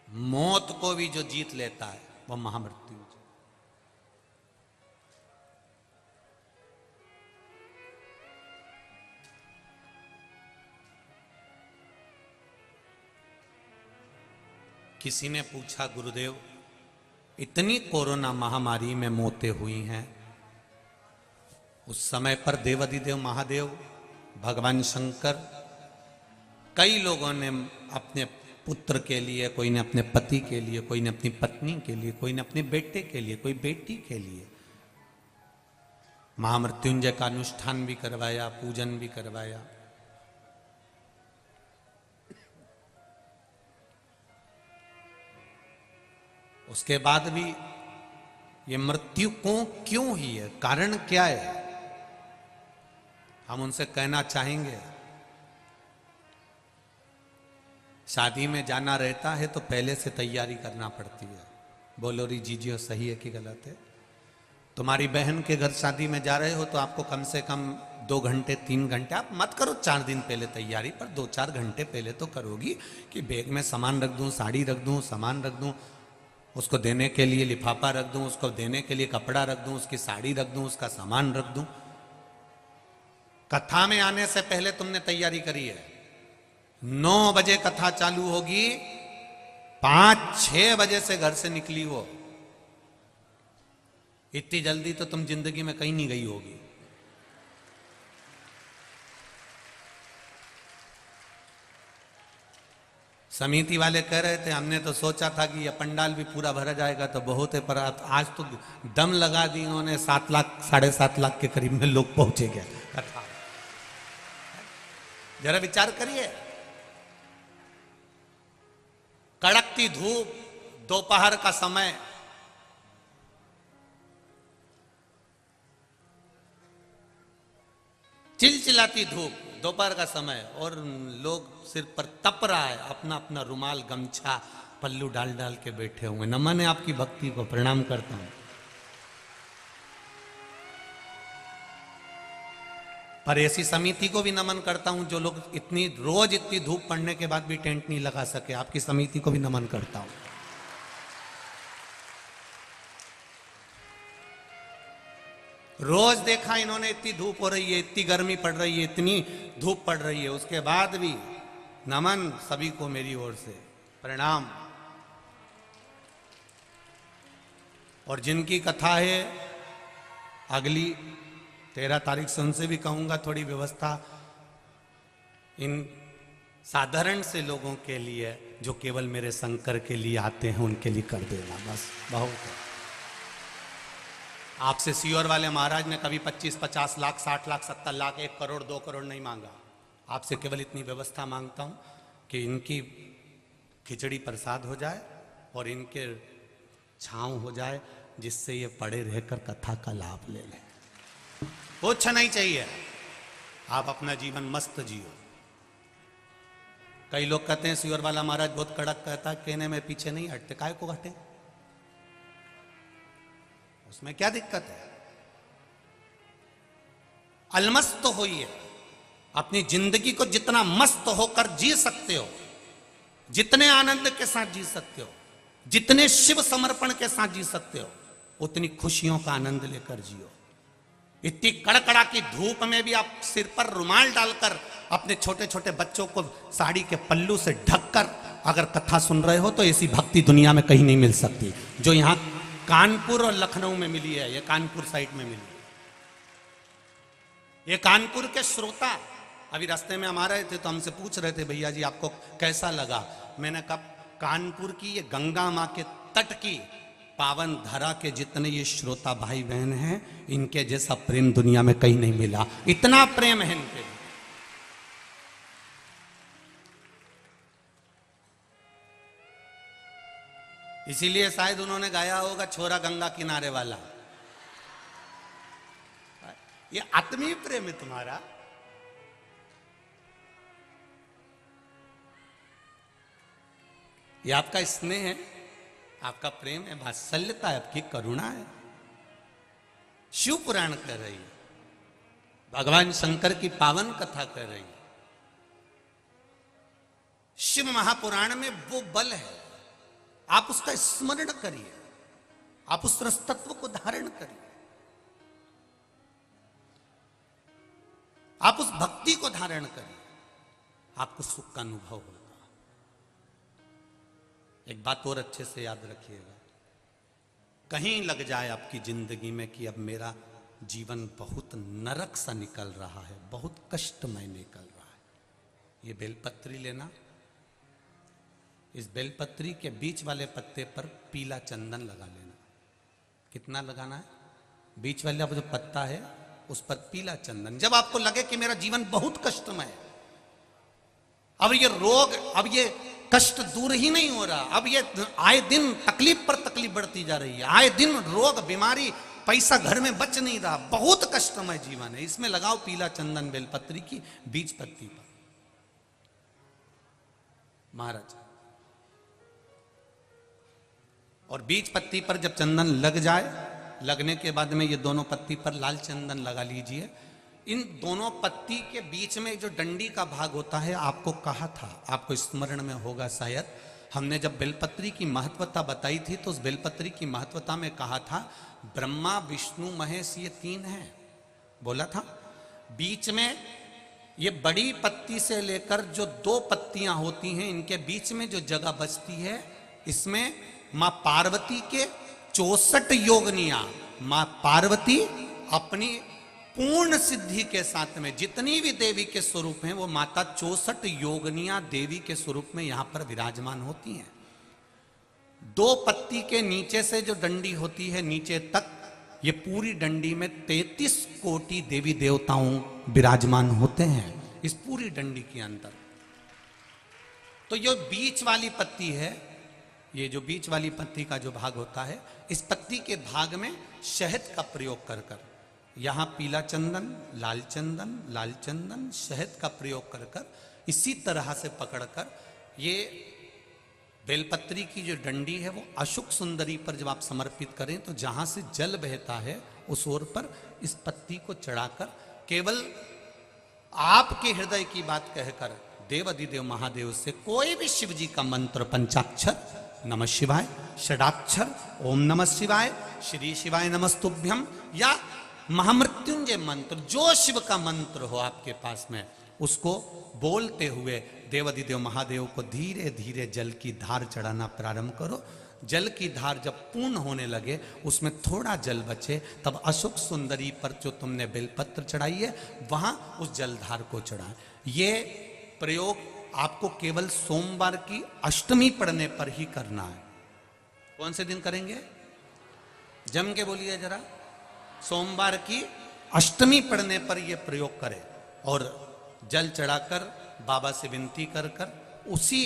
मौत को भी जो जीत लेता है, वह महामृत्युंजय। किसी ने पूछा, गुरुदेव, इतनी कोरोना महामारी में मौतें हुई हैं, उस समय पर देवाधिदेव महादेव भगवान शंकर, कई लोगों ने अपने पुत्र के लिए, कोई ने अपने पति के लिए, कोई ने अपनी पत्नी के लिए, कोई ने अपने बेटे के लिए, कोई बेटी के लिए महामृत्युंजय का अनुष्ठान भी करवाया, पूजन भी करवाया। उसके बाद भी ये मृत्यु को क्यों ही है, कारण क्या है, हम उनसे कहना चाहेंगे। शादी में जाना रहता है तो पहले से तैयारी करना पड़ती है। बोलो री जीजियो, सही है कि गलत है? तुम्हारी बहन के घर शादी में जा रहे हो तो आपको कम से कम 2 घंटे 3 घंटे, आप मत करो 4 दिन पहले तैयारी, पर 2-4 घंटे पहले तो करोगी कि बैग में सामान रख दूं, साड़ी रख दूं, सामान रख दूं, उसको देने के लिए लिफाफा रख दूं, उसको देने के लिए कपड़ा रख दूं, उसकी साड़ी रख दूं, उसका सामान रख दूं। कथा में आने से पहले तुमने तैयारी करी है। 9 बजे कथा चालू होगी, 5-6 बजे से घर से निकली हो, इतनी जल्दी तो तुम जिंदगी में कहीं नहीं गई होगी। समिति वाले कह रहे थे, हमने तो सोचा था कि यह पंडाल भी पूरा भरा जाएगा तो बहुत है, पर आज तो दम लगा दी उन्होंने, 7 लाख 7.5 लाख के करीब में लोग पहुंचे गए कथा। जरा विचार करिए, कड़कती धूप, दोपहर का समय, चिलचिलाती धूप, दोपहर का समय, और लोग सिर पर तप रहा है, अपना अपना रुमाल गमछा पल्लू डाल डाल के बैठे हुए। नमन है आपकी भक्ति को, प्रणाम करता हूं। पर ऐसी समिति को भी नमन करता हूं जो लोग रोज इतनी धूप पड़ने के बाद भी टेंट नहीं लगा सके। आपकी समिति को भी नमन करता हूं। रोज देखा इन्होंने, इतनी धूप हो रही है, इतनी गर्मी पड़ रही है, इतनी धूप पड़ रही है, उसके बाद भी नमन सभी को मेरी ओर से, प्रणाम। और जिनकी कथा है अगली 13 तारीख से, उनसे भी कहूंगा थोड़ी व्यवस्था इन साधारण से लोगों के लिए, जो केवल मेरे शंकर के लिए आते हैं, उनके लिए कर देना, बस बहुत है। आपसे सीहोर वाले महाराज ने कभी 25-50 लाख, 60 लाख, 70 लाख, 1 करोड़, 2 करोड़ नहीं मांगा। आपसे केवल इतनी व्यवस्था मांगता हूं कि इनकी खिचड़ी प्रसाद हो जाए और इनके छांव हो जाए, जिससे ये पड़े रहकर कथा का लाभ ले लें। कुछ नहीं चाहिए, आप अपना जीवन मस्त जियो। कई लोग कहते हैं सीहोर वाला महाराज बहुत कड़क कहता है, कहने में पीछे नहीं हटते। काय को हटे, उसमें क्या दिक्कत है? अलमस्त होइए, अपनी जिंदगी को जितना मस्त होकर जी सकते हो, जितने आनंद के साथ जी सकते हो, जितने शिव समर्पण के साथ जी सकते हो, उतनी खुशियों का आनंद लेकर जियो। इतनी कड़कड़ा की धूप में भी आप सिर पर रुमाल डालकर अपने छोटे छोटे बच्चों को साड़ी के पल्लू से ढककर अगर कथा सुन रहे हो, तो ऐसी भक्ति दुनिया में कहीं नहीं मिल सकती जो यहां कानपुर और लखनऊ में मिली है। ये कानपुर साइड में मिली। ये कानपुर के श्रोता अभी रास्ते में हम आ रहे थे तो हमसे पूछ रहे थे, भैया जी आपको कैसा लगा? मैंने कहा कानपुर की ये गंगा मां के तट की पावन धरा के जितने ये श्रोता भाई बहन हैं, इनके जैसा प्रेम दुनिया में कहीं नहीं मिला। इतना प्रेम है इनके। इसीलिए शायद उन्होंने गाया होगा छोरा गंगा किनारे वाला। ये आत्मीय प्रेम है तुम्हारा। ये आपका स्नेह है, आपका प्रेम है, वात्सल्यता है, आपकी करुणा है। शिव पुराण कर रही है, भगवान शंकर की पावन कथा कर रही है। शिव महापुराण में वो बल है, आप उसका स्मरण करिए, आप उस रस तत्व को धारण करिए, आप उस भक्ति को धारण करिए, आपको सुख का अनुभव होगा। एक बात और अच्छे से याद रखिएगा, कहीं लग जाए आपकी जिंदगी में कि अब मेरा जीवन बहुत नरक सा निकल रहा है, बहुत कष्टमय निकल रहा है, ये बेलपत्री लेना। इस बेलपत्री के बीच वाले पत्ते पर पीला चंदन लगा लेना। कितना लगाना है? बीच वाला जो पत्ता है उस पर पीला चंदन। जब आपको लगे कि मेरा जीवन बहुत कष्टमय है, अब ये रोग, अब ये कष्ट दूर ही नहीं हो रहा, अब ये आए दिन तकलीफ पर तकलीफ बढ़ती जा रही है, आए दिन रोग बीमारी, पैसा घर में बच नहीं रहा, बहुत कष्टमय जीवन है, इसमें लगाओ पीला चंदन बेलपत्री की बीज पत्ती पर। महाराज, और बीज पत्ती पर जब चंदन लग जाए, लगने के बाद में ये दोनों पत्ती पर लाल चंदन लगा लीजिए। इन दोनों पत्ती के बीच में जो डंडी का भाग होता है, आपको कहा था, आपको स्मरण में होगा शायद, हमने जब बेलपत्री की महत्वता बताई थी तो उस बेलपत्री की महत्वता में कहा था ब्रह्मा विष्णु महेश ये 3 हैं, बोला था। बीच में ये बड़ी पत्ती से लेकर जो 2 पत्तियां होती हैं, इनके बीच में जो जगह बचती है, इसमें मां पार्वती के 64 योगनियां, मां पार्वती अपनी पूर्ण सिद्धि के साथ में जितनी भी देवी के स्वरूप हैं, वो माता 64 योगनियां देवी के स्वरूप में यहां पर विराजमान होती हैं। 2 पत्ती के नीचे से जो डंडी होती है नीचे तक, ये पूरी डंडी में 33 कोटि देवी देवताओं विराजमान होते हैं इस पूरी डंडी के अंदर। तो ये बीच वाली पत्ती है, ये जो बीच वाली पत्ती का जो भाग होता है, इस पत्ती के भाग में शहद का प्रयोग कर कर, यहां पीला चंदन, लाल चंदन, लाल चंदन, शहद का प्रयोग कर कर, इसी तरह से पकड़कर ये बेलपत्री की जो डंडी है वो अशुक सुंदरी पर जब आप समर्पित करें, तो जहां से जल बहता है उस ओर पर इस पत्ती को चढ़ाकर केवल आपके हृदय की बात कहकर देवाधिदेव महादेव से कोई भी शिव जी का मंत्र, पंचाक्षर नमः शिवाय, षडाक्षर ओम नमः शिवाय, श्री शिवाय नमस्तुभ्यम, या महामृत्युंजय मंत्र, जो शिव का मंत्र हो आपके पास में, उसको बोलते हुए देवाधिदेव महादेव को धीरे धीरे जल की धार चढ़ाना प्रारंभ करो। जल की धार जब पूर्ण होने लगे, उसमें थोड़ा जल बचे, तब अशोक सुंदरी पर जो तुमने बेलपत्र चढ़ाई है वहां उस जलधार को चढ़ाएं। ये प्रयोग आपको केवल सोमवार की अष्टमी पढ़ने पर ही करना है। कौन से दिन करेंगे? जम के बोलिए जरा। सोमवार की अष्टमी पड़ने पर यह प्रयोग करें और जल चढ़ाकर बाबा से विनती कर कर उसी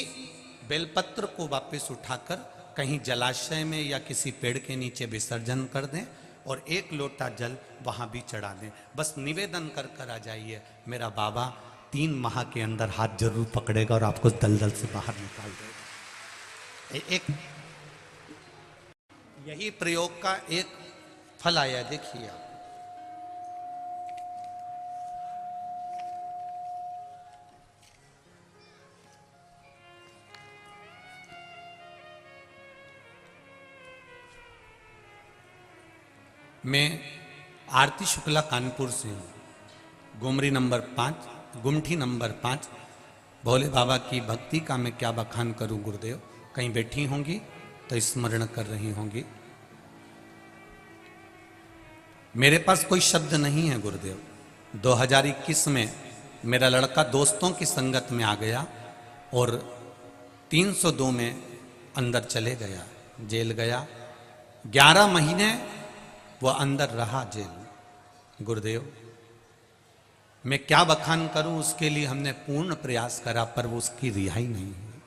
बेलपत्र को वापस उठाकर कहीं जलाशय में या किसी पेड़ के नीचे विसर्जन कर दें और एक लोटा जल वहां भी चढ़ा दें। बस निवेदन कर कर आ जाइए, मेरा बाबा 3 माह के अंदर हाथ जरूर पकड़ेगा और आपको दलदल से बाहर निकाल देगा। एक यही प्रयोग का एक फल आया, देखिए आप। मैं आरती शुक्ला कानपुर से हूँ, गुमरी नंबर 5, गुमठी नंबर 5। भोले बाबा की भक्ति का मैं क्या बखान करूं गुरुदेव, कहीं बैठी होंगी तो स्मरण कर रही होंगी। मेरे पास कोई शब्द नहीं है गुरुदेव। 2021 में मेरा लड़का दोस्तों की संगत में आ गया और 302 में अंदर चले गया, जेल गया। 11 महीने वो अंदर रहा जेल। गुरुदेव मैं क्या बखान करूं, उसके लिए हमने पूर्ण प्रयास करा पर वो उसकी रिहाई नहीं हुई।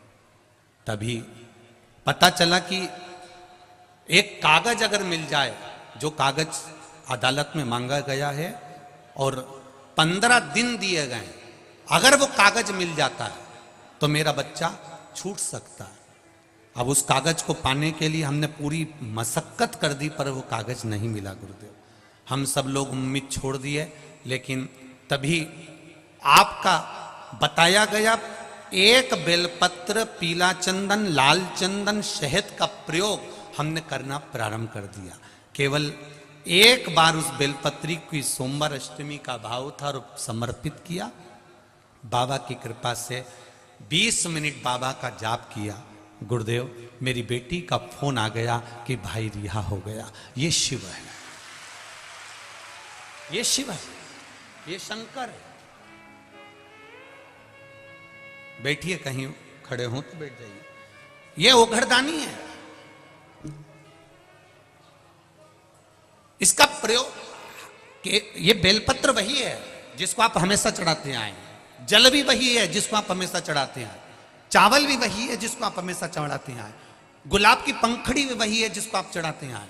तभी पता चला कि एक कागज अगर मिल जाए, जो कागज अदालत में मांगा गया है और 15 दिन दिए गए, अगर वो कागज मिल जाता है तो मेरा बच्चा छूट सकता है। अब उस कागज को पाने के लिए हमने पूरी मशक्कत कर दी पर वो कागज नहीं मिला गुरुदेव। हम सब लोग उम्मीद छोड़ दिए, लेकिन तभी आपका बताया गया एक बेलपत्र, पीला चंदन, लाल चंदन, शहद का प्रयोग हमने करना प्रारंभ कर दिया। केवल एक बार उस बेलपत्री की सोमवार अष्टमी का भाव था और समर्पित किया। बाबा की कृपा से 20 मिनट बाबा का जाप किया। गुरुदेव मेरी बेटी का फोन आ गया कि भाई रिहा हो गया। ये शिव है, ये शिव है, ये शंकर है। बैठिए, कहीं खड़े हो तो बैठ जाइए। ये ओघरदानी है। इसका प्रयोग ये बेलपत्र वही है जिसको आप हमेशा चढ़ाते आए, जल भी वही है जिसको आप हमेशा चढ़ाते आए, चावल भी वही है जिसको आप हमेशा चढ़ाते आए, गुलाब की पंखड़ी भी वही है जिसको आप चढ़ाते आए।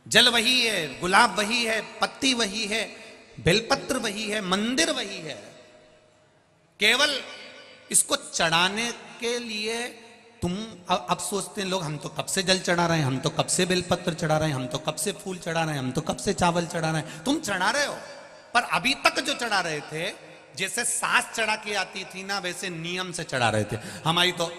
जल वही है, गुलाब वही है, पत्ती वही है, बेलपत्र वही है, मंदिर वही है। केवल इसको चढ़ाने के लिए तुम अब सोचते हैं लोग, हम तो कब से जल चढ़ा रहे हैं, हम तो कब से बेलपत्र चढ़ा रहे हैं, हम तो कब से फूल चढ़ा रहे हैं, हम तो कब से चावल चढ़ा रहे हैं। तुम चढ़ा रहे हो, पर अभी तक जो चढ़ा रहे थे, जैसे सास चढ़ा के आती थी ना, वैसे नियम से चढ़ा रहे थे। हमारी तो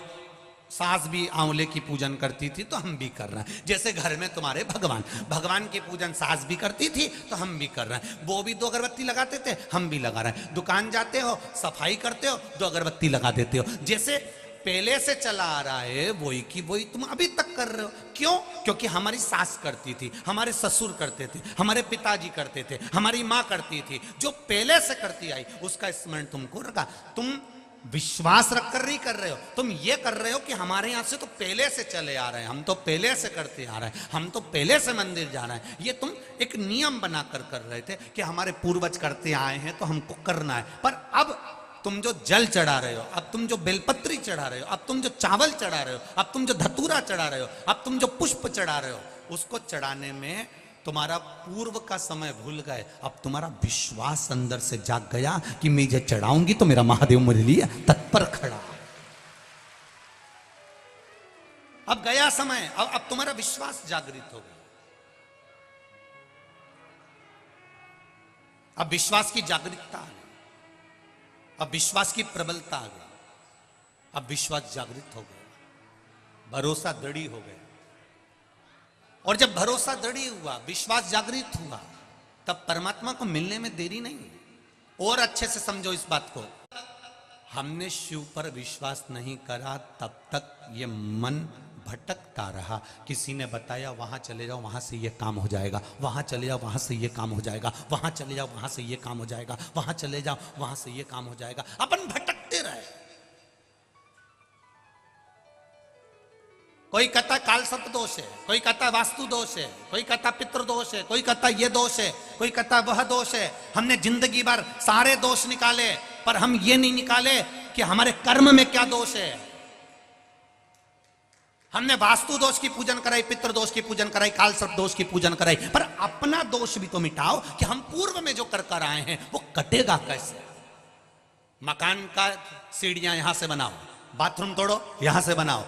सास भी आंवले की पूजन करती थी तो हम भी कर रहे हैं। जैसे घर में तुम्हारे भगवान की पूजन सास भी करती थी तो हम भी कर रहे हैं। वो भी 2 अगरबत्ती लगाते थे, हम भी लगा रहे हैं। दुकान जाते हो, सफाई करते हो, 2 अगरबत्ती लगा देते हो। जैसे पहले से चला आ रहा है वही की वही तुम अभी तक कर रहे हो। क्यों? क्योंकि हमारी सास करती थी, हमारे ससुर करते थे, हमारे पिताजी करते थे, हमारी माँ करती थी। जो पहले से करती आई उसका स्मरण तुमको रखा। तुम विश्वास रखकर नहीं कर रहे हो, तुम ये कर रहे हो कि हमारे यहां से तो पहले से चले आ रहे हैं, हम तो पहले से करते आ रहे हैं, हम तो पहले से मंदिर जा रहे हैं। ये तुम एक नियम बनाकर कर रहे थे कि हमारे पूर्वज करते आए हैं तो हमको करना है। पर अब तुम जो जल चढ़ा रहे हो, अब तुम जो बेलपत्री चढ़ा रहे हो, अब तुम जो चावल चढ़ा रहे हो, अब तुम जो धतूरा चढ़ा रहे हो, अब तुम जो पुष्प चढ़ा रहे हो, उसको चढ़ाने में तुम्हारा पूर्व का समय भूल गए। अब तुम्हारा विश्वास अंदर से जाग गया कि मैं ये चढ़ाऊंगी तो मेरा महादेव मेरे लिए तत्पर खड़ा। अब गया समय, अब तुम्हारा विश्वास जागृत हो गया। अब विश्वास की जागृतता आ गई, अब विश्वास की प्रबलता आ गई, अब विश्वास जागृत हो गया, भरोसा दृढ़ हो गया। और जब भरोसा दृढ़ हुआ, विश्वास जागृत हुआ, तब परमात्मा को मिलने में देरी नहीं। और अच्छे से समझो इस बात को, हमने शिव पर विश्वास नहीं करा तब तक ये मन भटकता रहा। किसी ने बताया वहां चले जाओ, वहां से ये काम हो जाएगा, वहां चले जाओ, वहां से ये काम हो जाएगा, वहां चले जाओ, वहां से ये काम हो जाएगा, वहां चले जाओ, वहां से ये काम हो जाएगा। अपन भटकते रहे। कोई कहता काल सर्प दोष, दोष है, कोई कहता वास्तु दोष है, कोई कहता पितृ दोष है, कोई कहता ये दोष है, कोई कहता वह दोष है। हमने जिंदगी भर सारे दोष निकाले, पर हम ये नहीं निकाले कि हमारे कर्म में क्या दोष है। हमने वास्तु दोष की पूजन कराई, पितृ दोष की पूजन कराई, काल सर्प दोष की पूजन कराई, पर अपना दोष भी तो मिटाओ कि हम पूर्व में जो कर कर आए हैं वो कटेगा कैसे। मकान का सीढ़ियां यहां से बनाओ, बाथरूम तोड़ो यहां से बनाओ,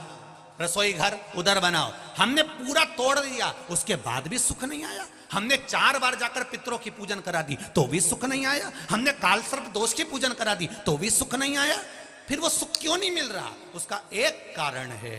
रसोई घर उधर बनाओ, हमने पूरा तोड़ दिया, उसके बाद भी सुख नहीं आया। हमने 4 बार जाकर पितरों की पूजन करा दी तो भी सुख नहीं आया। हमने काल सर्प दोष की पूजन करा दी तो भी सुख नहीं आया। फिर वो सुख क्यों नहीं मिल रहा? उसका एक कारण है,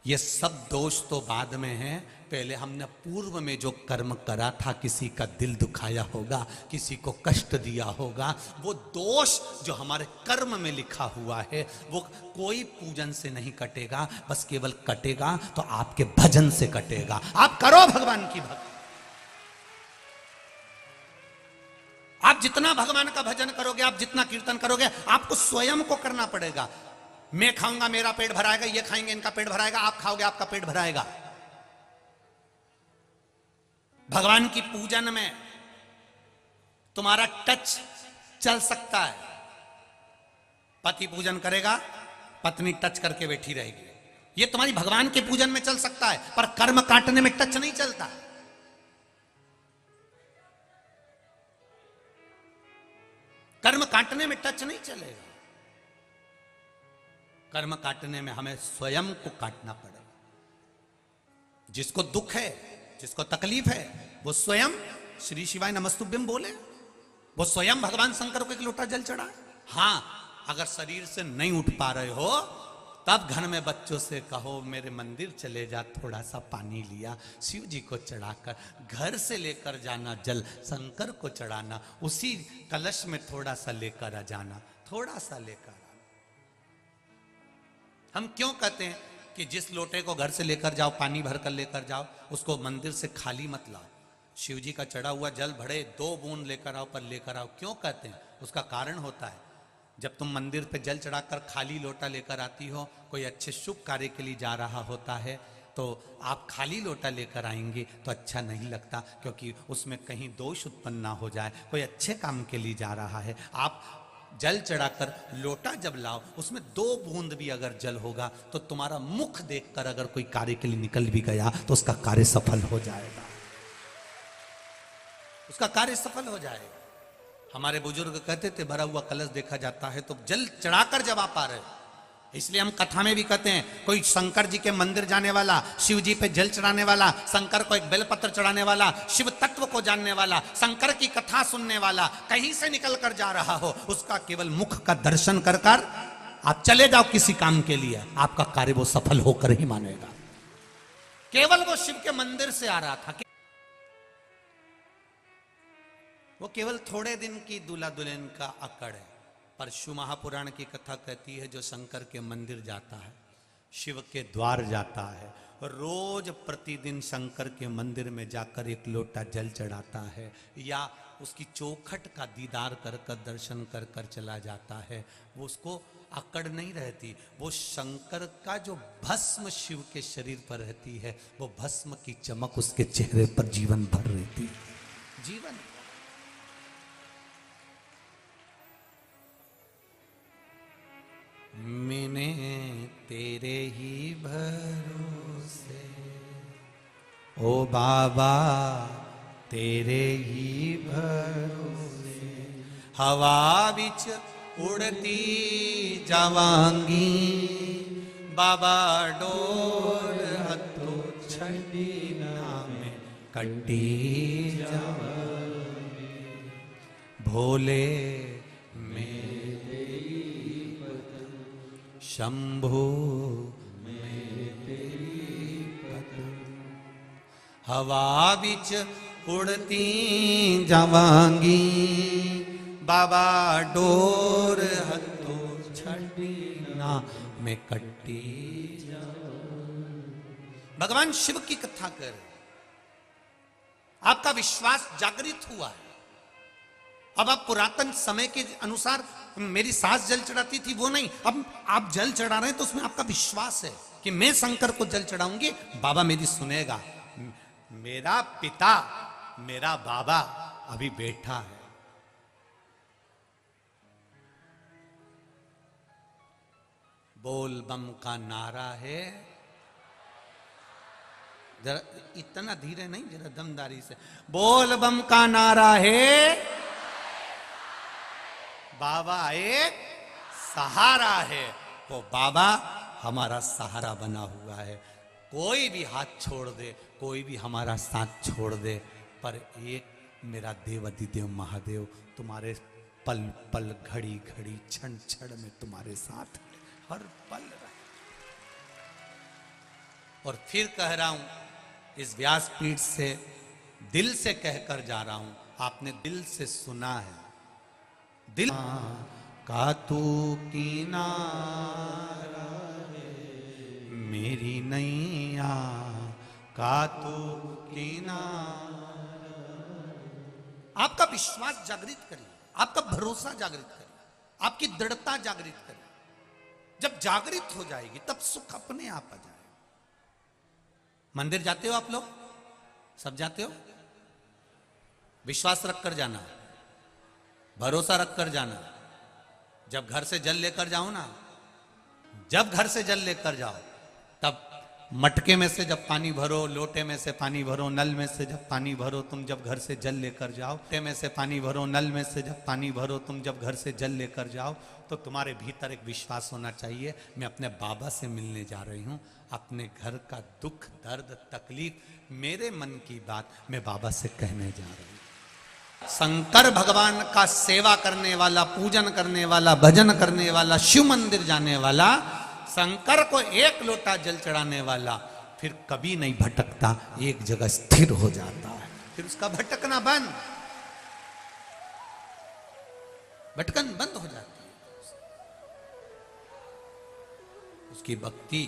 ये सब दोष तो बाद में है, पहले हमने पूर्व में जो कर्म करा था, किसी का दिल दुखाया होगा, किसी को कष्ट दिया होगा, वो दोष जो हमारे कर्म में लिखा हुआ है वो कोई पूजन से नहीं कटेगा, बस केवल कटेगा तो आपके भजन से कटेगा। आप करो भगवान की भक्ति, आप जितना भगवान का भजन करोगे, आप जितना कीर्तन करोगे, आपको स्वयं को करना पड़ेगा। मैं खाऊंगा मेरा पेट भराएगा, ये खाएंगे इनका पेट भराएगा, आप खाओगे आपका पेट भराएगा। भगवान की पूजन में तुम्हारा टच चल सकता है। पति पूजन करेगा, पत्नी टच करके बैठी रहेगी, ये तुम्हारी भगवान के पूजन में चल सकता है, पर कर्म काटने में टच नहीं चलता। कर्म काटने में टच नहीं चलेगा। कर्म काटने में हमें स्वयं को काटना पड़ेगा। जिसको दुख है, जिसको तकलीफ है, वो स्वयं श्री शिवाय नमस्तुभ्यम बोले, वो स्वयं भगवान शंकर को एक लोटा जल चढ़ाए। हां, अगर शरीर से नहीं उठ पा रहे हो तब घर में बच्चों से कहो मेरे मंदिर चले जा, थोड़ा सा पानी लिया शिव जी को चढ़ाकर, घर से लेकर जाना जल शंकर को चढ़ाना, उसी कलश में थोड़ा सा लेकर आ जाना, थोड़ा सा लेकर। हम क्यों कहते हैं कि जिस लोटे को घर से लेकर जाओ, पानी भर कर लेकर जाओ, उसको मंदिर से खाली मत लाओ। शिव जी का चढ़ा हुआ जल भरे 2 बूंद लेकर आओ, पर लेकर आओ। क्यों कहते हैं? उसका कारण होता है, जब तुम मंदिर पे जल चढ़ाकर खाली लोटा लेकर आती हो, कोई अच्छे शुभ कार्य के लिए जा रहा होता है, तो आप खाली लोटा लेकर आएंगे तो अच्छा नहीं लगता, क्योंकि उसमें कहीं दोष उत्पन्न ना हो जाए। कोई अच्छे काम के लिए जा रहा है, आप जल चढ़ाकर लोटा जब लाओ, उसमें 2 बूंद भी अगर जल होगा तो तुम्हारा मुख देखकर अगर कोई कार्य के लिए निकल भी गया तो उसका कार्य सफल हो जाएगा, उसका कार्य सफल हो जाएगा। हमारे बुजुर्ग कहते थे भरा हुआ कलश देखा जाता है तो जल चढ़ाकर जब आप आ रहे, इसलिए हम कथा में भी कहते हैं, कोई शंकर जी के मंदिर जाने वाला, शिव जी पे जल चढ़ाने वाला, शंकर को एक बेलपत्र चढ़ाने वाला, शिव तत्व को जानने वाला, शंकर की कथा सुनने वाला, कहीं से निकल कर जा रहा हो, उसका केवल मुख का दर्शन कर कर आप चले जाओ किसी काम के लिए, आपका कार्य वो सफल होकर ही मानेगा। केवल वो शिव के मंदिर से आ रहा था, वो केवल थोड़े दिन की दूल्हा दुल्हन का अकड़ है। पर शिव महापुराण की कथा कहती है, जो शंकर के मंदिर जाता है, शिव के द्वार जाता है, रोज प्रतिदिन शंकर के मंदिर में जाकर एक लोटा जल चढ़ाता है, या उसकी चौखट का दीदार कर कर दर्शन कर कर चला जाता है, वो उसको अकड़ नहीं रहती। वो शंकर का जो भस्म शिव के शरीर पर रहती है, वो भस्म की चमक उसके चेहरे पर जीवन भर रहती है। जीवन मैंने तेरे ही भरोसे, ओ बाबा तेरे ही भरोसे, हवा बिच उड़ती जावांगी, बाबा डोर हथो छड़ी नामे कट्टी जावांगी, भोले शंभो में तेरी पतंग, हवा बिच उड़ती जावांगी, बाबा डोर हथो छड़ी ना में कट्टी जावांगी। भगवान शिव की कथा कर, आपका विश्वास जागृत हुआ है। अब आप पुरातन समय के अनुसार, मेरी सास जल चढ़ाती थी वो नहीं, अब आप जल चढ़ा रहे हैं तो उसमें आपका विश्वास है। कि मैं शंकर को जल चढ़ाऊंगी, बाबा मेरी सुनेगा। मेरा पिता, मेरा बाबा अभी बैठा है। बोल बम का नारा है। जरा इतना धीरे नहीं, जरा दमदारी से। बोल बम का नारा है, बाबा एक सहारा है। वो बाबा हमारा सहारा बना हुआ है। कोई भी हाथ छोड़ दे, कोई भी हमारा साथ छोड़ दे, पर एक मेरा देवाधिदेव महादेव तुम्हारे पल पल, घड़ी घड़ी, क्षण क्षण में तुम्हारे साथ है, हर पल रहे। और फिर कह रहा हूं, इस व्यासपीठ से दिल से कहकर जा रहा हूं, आपने दिल से सुना है। दिल का तू किनारा मेरी नैया का तू किनारा। आपका विश्वास जागृत करिए, आपका भरोसा जागृत करिए, आपकी दृढ़ता जागृत करिए। जब जागृत हो जाएगी तब सुख अपने आप आ जाए। मंदिर जाते हो आप लोग? सब जाते हो? विश्वास रखकर जाना, भरोसा रखकर जाना। जब घर से जल लेकर जाओ ना, जब घर से जल लेकर जाओ, तब मटके में से जब पानी भरो, लोटे में से पानी भरो, नल में से जब पानी भरो, तुम जब घर से जल लेकर जाओ, लोटे में से पानी भरो, नल में से जब पानी भरो, तुम जब घर से जल लेकर जाओ, तो तुम्हारे भीतर एक विश्वास होना चाहिए, मैं अपने बाबा से मिलने जा रही हूं। अपने घर का दुख, दर्द, तकलीफ, मेरे मन की बात मैं बाबा से कहने जा रही हूं। शंकर भगवान का सेवा करने वाला, पूजन करने वाला, भजन करने वाला, शिव मंदिर जाने वाला, शंकर को एक लोटा जल चढ़ाने वाला फिर कभी नहीं भटकता, एक जगह स्थिर हो जाता है। फिर उसका भटकना बंद, भटकन बंद हो जाती है। उसकी भक्ति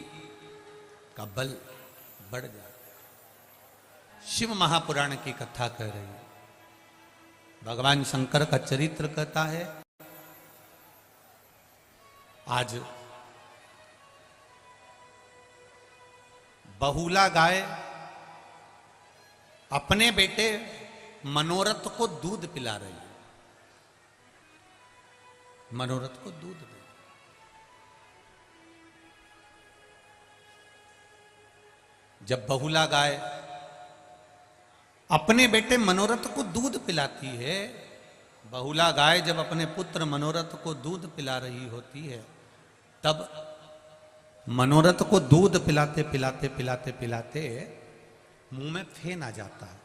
का बल बढ़ जाता है। शिव महापुराण की कथा कह रही है, भगवान शंकर का चरित्र कहता है। आज बहुला गाय अपने बेटे मनोरथ को दूध पिला रही है। मनोरथ को दूध दे। जब बहुला गाय अपने बेटे मनोरथ को दूध पिलाती है, बहुला गाय जब अपने पुत्र मनोरथ को दूध पिला रही होती है, तब मनोरथ को दूध पिलाते पिलाते पिलाते पिलाते मुंह में फेन आ जाता है।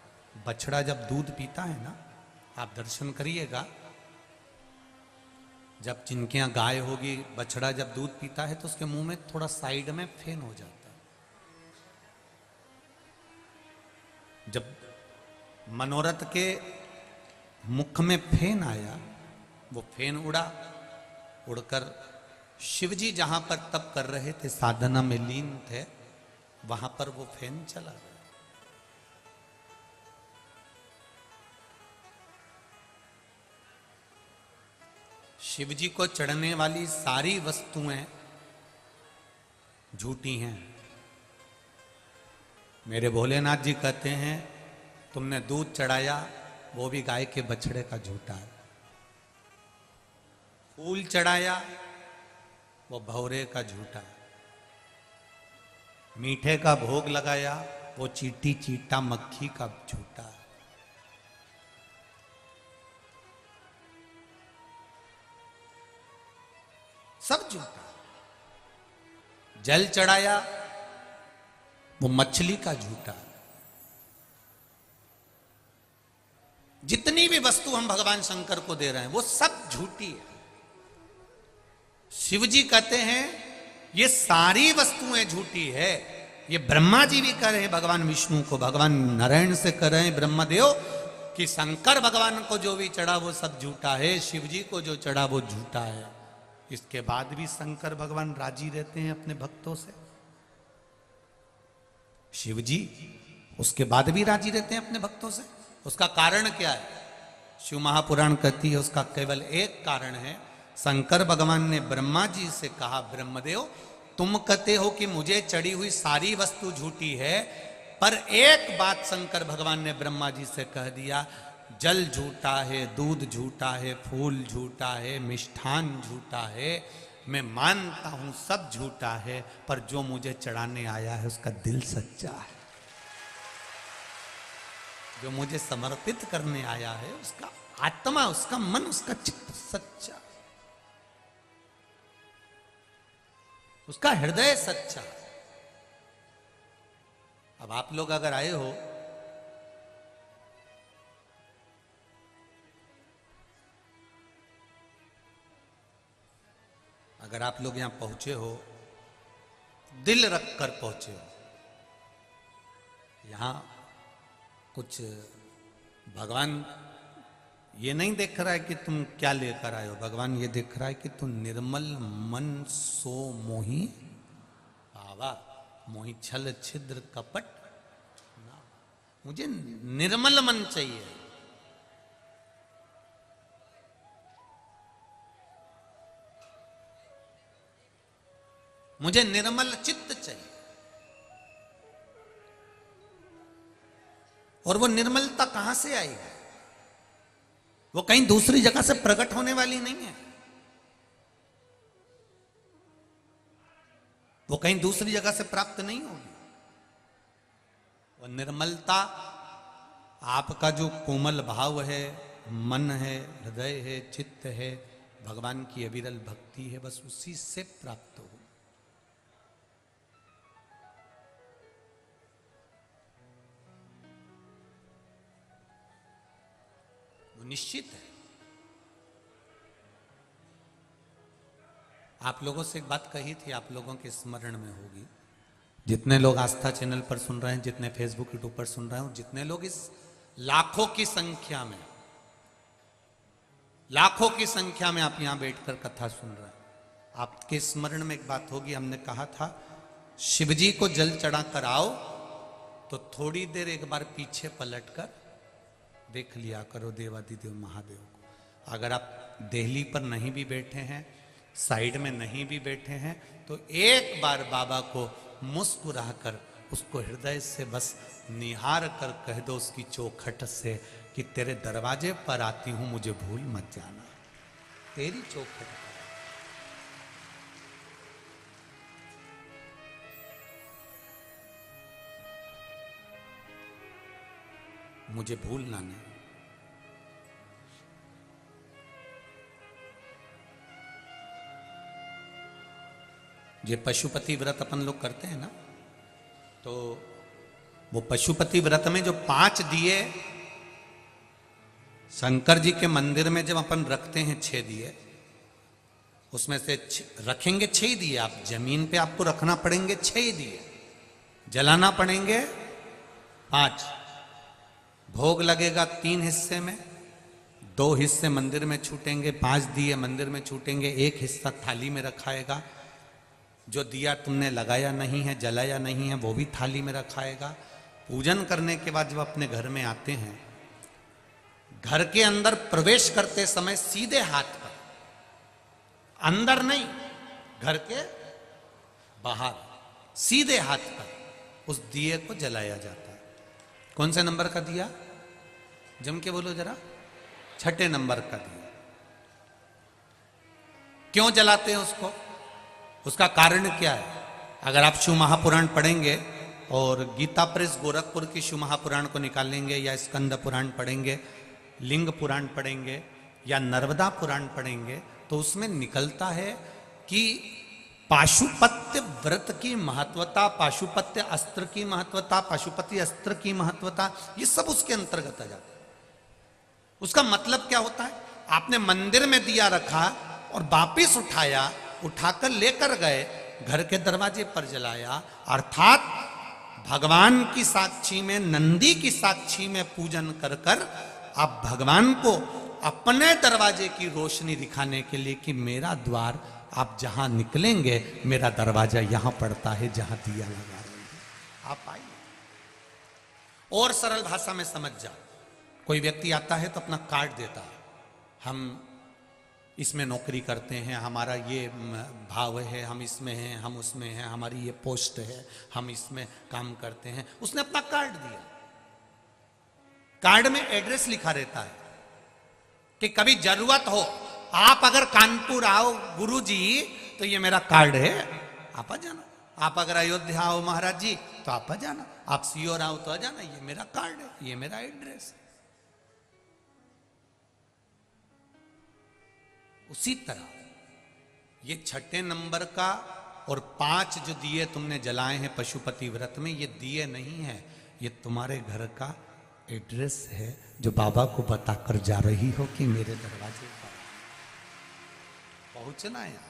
बछड़ा जब दूध पीता है ना, आप दर्शन करिएगा, जब जिनके यहां गाय होगी, बछड़ा जब दूध पीता है तो उसके मुंह में थोड़ा साइड में फेन हो जाता है। जब मनोरथ के मुख में फेन आया, वो फेन उड़ा, उड़कर शिवजी जहां पर तप कर रहे थे, साधना में लीन थे, वहां पर वो फेन चला गया। शिवजी को चढ़ने वाली सारी वस्तुएं झूठी हैं। मेरे भोलेनाथ जी कहते हैं, तुमने दूध चढ़ाया वो भी गाय के बछड़े का झूठा है। फूल चढ़ाया वो भौरे का झूठा है। मीठे का भोग लगाया वो चींटी चीटा मक्खी का झूठा है। सब झूठा। जल चढ़ाया वो मछली का झूठा है। जितनी भी वस्तु हम भगवान शंकर को दे रहे हैं वो सब झूठी है। शिवजी कहते हैं ये सारी वस्तुएं झूठी है। ये ब्रह्मा जी भी कह रहे हैं भगवान विष्णु को, भगवान नारायण से कह रहे हैं ब्रह्मदेव कि शंकर भगवान को जो भी चढ़ा वो सब झूठा है, शिवजी को जो चढ़ा वो झूठा है। इसके बाद भी शंकर भगवान राजी रहते हैं अपने भक्तों से। शिवजी उसके बाद भी राजी रहते हैं अपने भक्तों से। उसका कारण क्या है? शिव महापुराण कहती है उसका केवल एक कारण है। शंकर भगवान ने ब्रह्मा जी से कहा, ब्रह्मदेव तुम कहते हो कि मुझे चढ़ी हुई सारी वस्तु झूठी है, पर एक बात शंकर भगवान ने ब्रह्मा जी से कह दिया, जल झूठा है, दूध झूठा है, फूल झूठा है, मिष्ठान झूठा है, मैं मानता हूं सब झूठा है, पर जो मुझे चढ़ाने आया है उसका दिल सच्चा है, जो मुझे समर्पित करने आया है उसका आत्मा, उसका मन, उसका चित्त सच्चा, उसका हृदय सच्चा। अब आप लोग अगर आए हो, अगर आप लोग यहां पहुंचे हो, दिल रख कर पहुंचे हो, यहां कुछ भगवान ये नहीं देख रहा है कि तुम क्या लेकर आए हो, भगवान ये देख रहा है कि तुम निर्मल मन सो मोही पावा, मोही छल छिद्र कपट ना, मुझे निर्मल मन चाहिए, मुझे निर्मल चित्त चाहिए। और वो निर्मलता कहां से आएगी? वो कहीं दूसरी जगह से प्रकट होने वाली नहीं है, वो कहीं दूसरी जगह से प्राप्त नहीं होगी। वो निर्मलता आपका जो कोमल भाव है, मन है, हृदय है, चित्त है, भगवान की अविरल भक्ति है, बस उसी से प्राप्त हो। निश्चित है। आप लोगों से एक बात कही थी, आप लोगों के स्मरण में होगी, जितने लोग आस्था चैनल पर सुन रहे हैं, जितने फेसबुक यूट्यूब पर सुन रहे हैं, जितने लोग इस लाखों की संख्या में, लाखों की संख्या में आप यहां बैठकर कथा सुन रहे हैं, आपके स्मरण में एक बात होगी, हमने कहा था शिवजी को जल चढ़ा कर आओ तो थोड़ी देर एक बार पीछे पलटकर देख लिया करो देवादिदेव महादेव को। अगर आप देहली पर नहीं भी बैठे हैं, साइड में नहीं भी बैठे हैं, तो एक बार बाबा को मुस्कुराकर उसको हृदय से बस निहार कर कह दो उसकी चौखट से कि तेरे दरवाजे पर आती हूं, मुझे भूल मत जाना, तेरी चौखट पर। मुझे भूलना नहीं। ये पशुपति व्रत अपन लोग करते हैं ना, तो वो पशुपति व्रत में जो 5 दिए शंकर जी के मंदिर में जब अपन रखते हैं, 6 दिए, उसमें से रखेंगे 6 दिए, आप जमीन पे आपको रखना पड़ेंगे 6 दिए, जलाना पड़ेंगे 5, भोग लगेगा 3 हिस्से में, 2 हिस्से मंदिर में छूटेंगे, 5 दिए मंदिर में छूटेंगे, 1 हिस्सा थाली में रखाएगा, जो दिया तुमने लगाया नहीं है, जलाया नहीं है, वो भी थाली में रखाएगा। पूजन करने के बाद जब अपने घर में आते हैं, घर के अंदर प्रवेश करते समय सीधे हाथ पर, अंदर नहीं, घर के बाहर सीधे हाथ पर उस दिए को जलाया जाता है। कौन से नंबर का दिया? जम के बोलो जरा। 6ठे नंबर का दिया। क्यों जलाते हैं उसको? उसका कारण क्या है? अगर आप शिव महापुराण पढ़ेंगे और गीता प्रेस गोरखपुर की शिव महापुराण को निकालेंगे, या स्कंद पुराण पढ़ेंगे, लिंग पुराण पढ़ेंगे, या नर्मदा पुराण पढ़ेंगे, तो उसमें निकलता है कि पाशुपत्य व्रत की महत्वता, पाशुपत्य अस्त्र की महत्वता, पाशुपति अस्त्र की महत्वता, ये सब उसके अंतर्गत आ जाता है। उसका मतलब क्या होता है? आपने मंदिर में दिया रखा और वापिस उठाया, उठाकर लेकर गए, घर के दरवाजे पर जलाया, अर्थात भगवान की साक्षी में, नंदी की साक्षी में पूजन कर कर आप भगवान को अपने दरवाजे की रोशनी दिखाने के लिए कि मेरा द्वार, आप जहां निकलेंगे मेरा दरवाजा यहां पड़ता है जहां दिया लगा रहे हैं, आप आइए। और सरल भाषा में समझ जाओ, कोई व्यक्ति आता है तो अपना कार्ड देता है, हम इसमें नौकरी करते हैं, हमारा ये भाव है, हम इसमें हैं, हम उसमें हैं, हमारी ये पोस्ट है, हम इसमें काम करते हैं। उसने अपना कार्ड दिया, कार्ड में एड्रेस लिखा रहता है कि कभी जरूरत हो, आप अगर कानपुर आओ गुरुजी तो ये मेरा कार्ड है, आप आ जाना। आप अगर अयोध्या आओ महाराज जी तो आप आ जाना। आप सीओर आओ तो आ जाना, ये मेरा कार्ड है, ये मेरा एड्रेस है। उसी तरह ये छठे नंबर का और 5 जो दिए तुमने जलाए हैं पशुपति व्रत में, ये दिए नहीं है, ये तुम्हारे घर का एड्रेस है जो बाबा को बताकर जा रही हो कि मेरे दरवाजे पर पहुंचना है।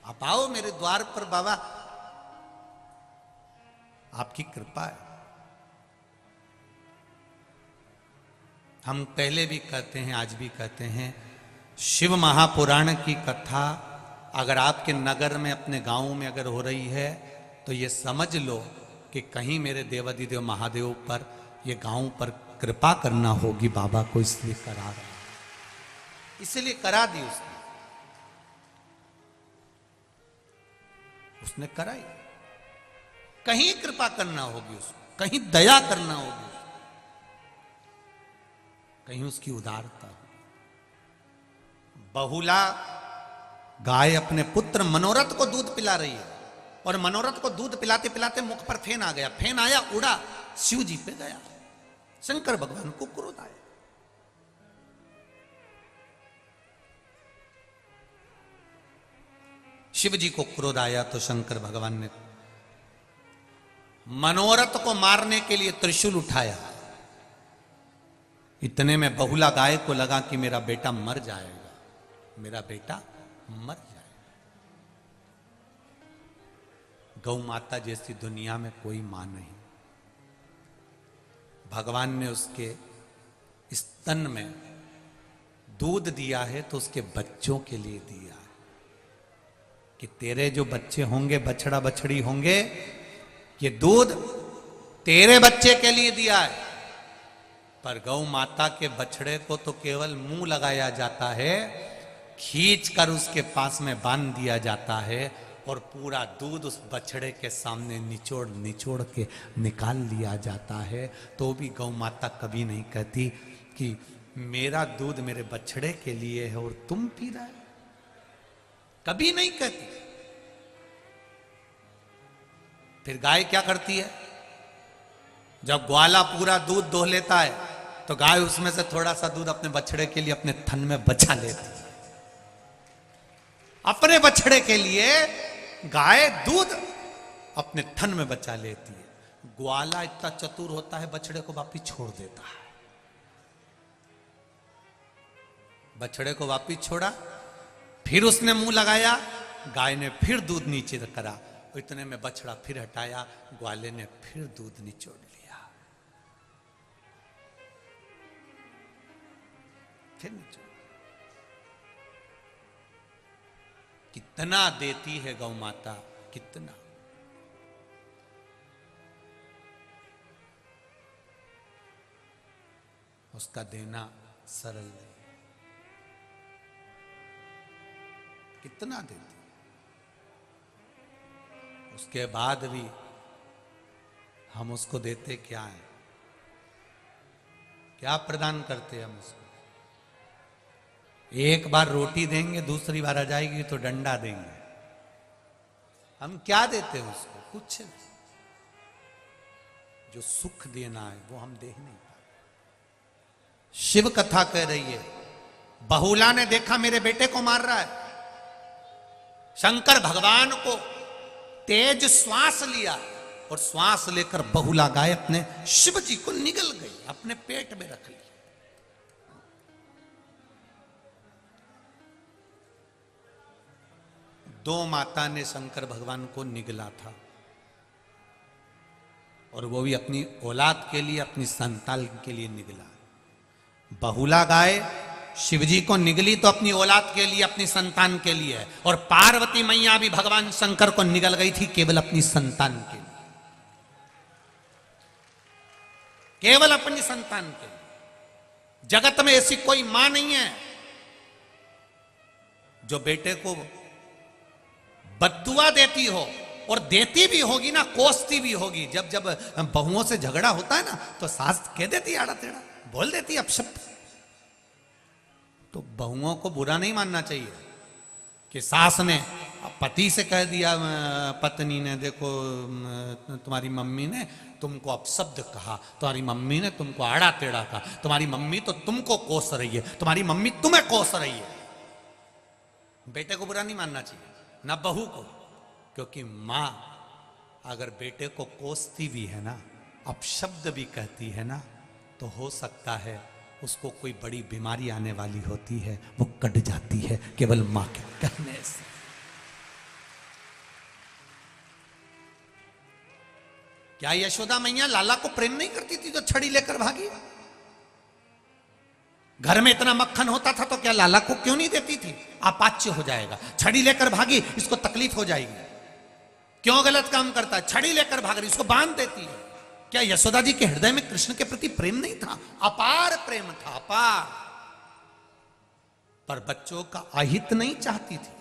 आप आओ मेरे द्वार पर, बाबा आपकी कृपा है। हम पहले भी कहते हैं, आज भी कहते हैं, शिव महापुराण की कथा अगर आपके नगर में, अपने गांव में अगर हो रही है तो ये समझ लो कि कहीं मेरे देवाधिदेव महादेव पर, ये गांव पर कृपा करना होगी बाबा को, इसलिए करा रहा है, इसलिए करा दी उसने कराई। कहीं कृपा करना होगी उसको, कहीं दया करना होगी, कहीं उसकी उदारता। बहुला गाय अपने पुत्र मनोरथ को दूध पिला रही है और मनोरथ को दूध पिलाते पिलाते मुख पर फेन आ गया, फेन आया, उड़ा, शिव जी पे गया। शंकर भगवान को क्रोध आया। शिव जी को क्रोध आया तो शंकर भगवान ने मनोरथ को मारने के लिए त्रिशूल उठाया। इतने में बहुला गाय को लगा कि मेरा बेटा मर जाएगा, मेरा बेटा मर जाएगा। गौ माता जैसी दुनिया में कोई मां नहीं। भगवान ने उसके स्तन में दूध दिया है तो उसके बच्चों के लिए दिया है कि तेरे जो बच्चे होंगे, बछड़ा बछड़ी होंगे, ये दूध तेरे बच्चे के लिए दिया है। पर गौ माता के बछड़े को तो केवल मुंह लगाया जाता है, खींच कर उसके पास में बांध दिया जाता है और पूरा दूध उस बछड़े के सामने निचोड़ निचोड़ के निकाल लिया जाता है। तो भी गौ माता कभी नहीं कहती कि मेरा दूध मेरे बछड़े के लिए है और तुम पी रहे हो, कभी नहीं कहती। फिर गाय क्या करती है, जब ग्वाला पूरा दूध दोह लेता है तो गाय उसमें से थोड़ा सा दूध अपने बछड़े के लिए अपने थन में बचा लेती है। अपने बछड़े के लिए गाय दूध अपने थन में बचा लेती है। ग्वाला इतना चतुर होता है, बछड़े को वापिस छोड़ देता है। बछड़े को वापिस छोड़ा, फिर उसने मुंह लगाया, गाय ने फिर दूध नीचे करा, इतने में बछड़ा फिर हटाया, ग्वाले ने फिर दूध निचोड़ लिया, फिर निचोड़। कितना देती है गौ माता, कितना। उसका देना सरल नहीं, कितना देती। उसके बाद भी हम उसको देते क्या है, क्या प्रदान करते हम उसको। एक बार रोटी देंगे, दूसरी बार आ जाएगी तो डंडा देंगे। हम क्या देते हैं उसको, कुछ नहीं। जो सुख देना है वो हम दे नहीं पाते। शिव कथा कह रही है, बहुला ने देखा मेरे बेटे को मार रहा है, शंकर भगवान को तेज श्वास लिया और श्वास लेकर बहुला गाय अपने शिव जी को निगल गई, अपने पेट में रख ली। दो माता ने शंकर भगवान को निगला था और वो भी अपनी औलाद के लिए, अपनी संतान के लिए निगला। बहुला गाय शिवजी को निगली तो अपनी औलाद के लिए, अपनी संतान के लिए है, और पार्वती मैया भी भगवान शंकर को निगल गई थी केवल अपनी संतान के लिए, केवल अपनी संतान के लिए। जगत में ऐसी कोई मां नहीं है जो बेटे को बद्दुआ देती हो, और देती भी होगी ना, कोसती भी होगी। जब जब बहुओं से झगड़ा होता है ना, तो सास कह देती आड़ा टेढ़ा, बोल देती अपशब्द। तो बहुओं को बुरा नहीं मानना चाहिए कि सास ने पति से कह दिया, पत्नी ने, देखो तुम्हारी मम्मी ने तुमको अपशब्द कहा, तुम्हारी मम्मी ने तुमको आड़ा टेढ़ा कहा, तुम्हारी मम्मी तो तुमको कोस रही है, तुम्हारी मम्मी तुम्हें कोस रही है। बेटे को बुरा नहीं मानना चाहिए, ना बहू को, क्योंकि मां अगर बेटे को कोसती भी है ना, अपशब्द भी कहती है ना, तो हो सकता है उसको कोई बड़ी बीमारी आने वाली होती है, वो कट जाती है केवल मां के कहने से। क्या यशोदा मैया लाला को प्रेम नहीं करती थी जो छड़ी लेकर भागी? घर में इतना मक्खन होता था तो क्या लाला को क्यों नहीं देती थी? अपाच्य हो जाएगा, छड़ी लेकर भागी, इसको तकलीफ हो जाएगी, क्यों गलत काम करता है, छड़ी लेकर भाग रही, इसको बांध देती है। क्या यशोदा जी के हृदय में कृष्ण के प्रति प्रेम नहीं था? अपार प्रेम था, अपार। पर बच्चों का अहित नहीं चाहती थी।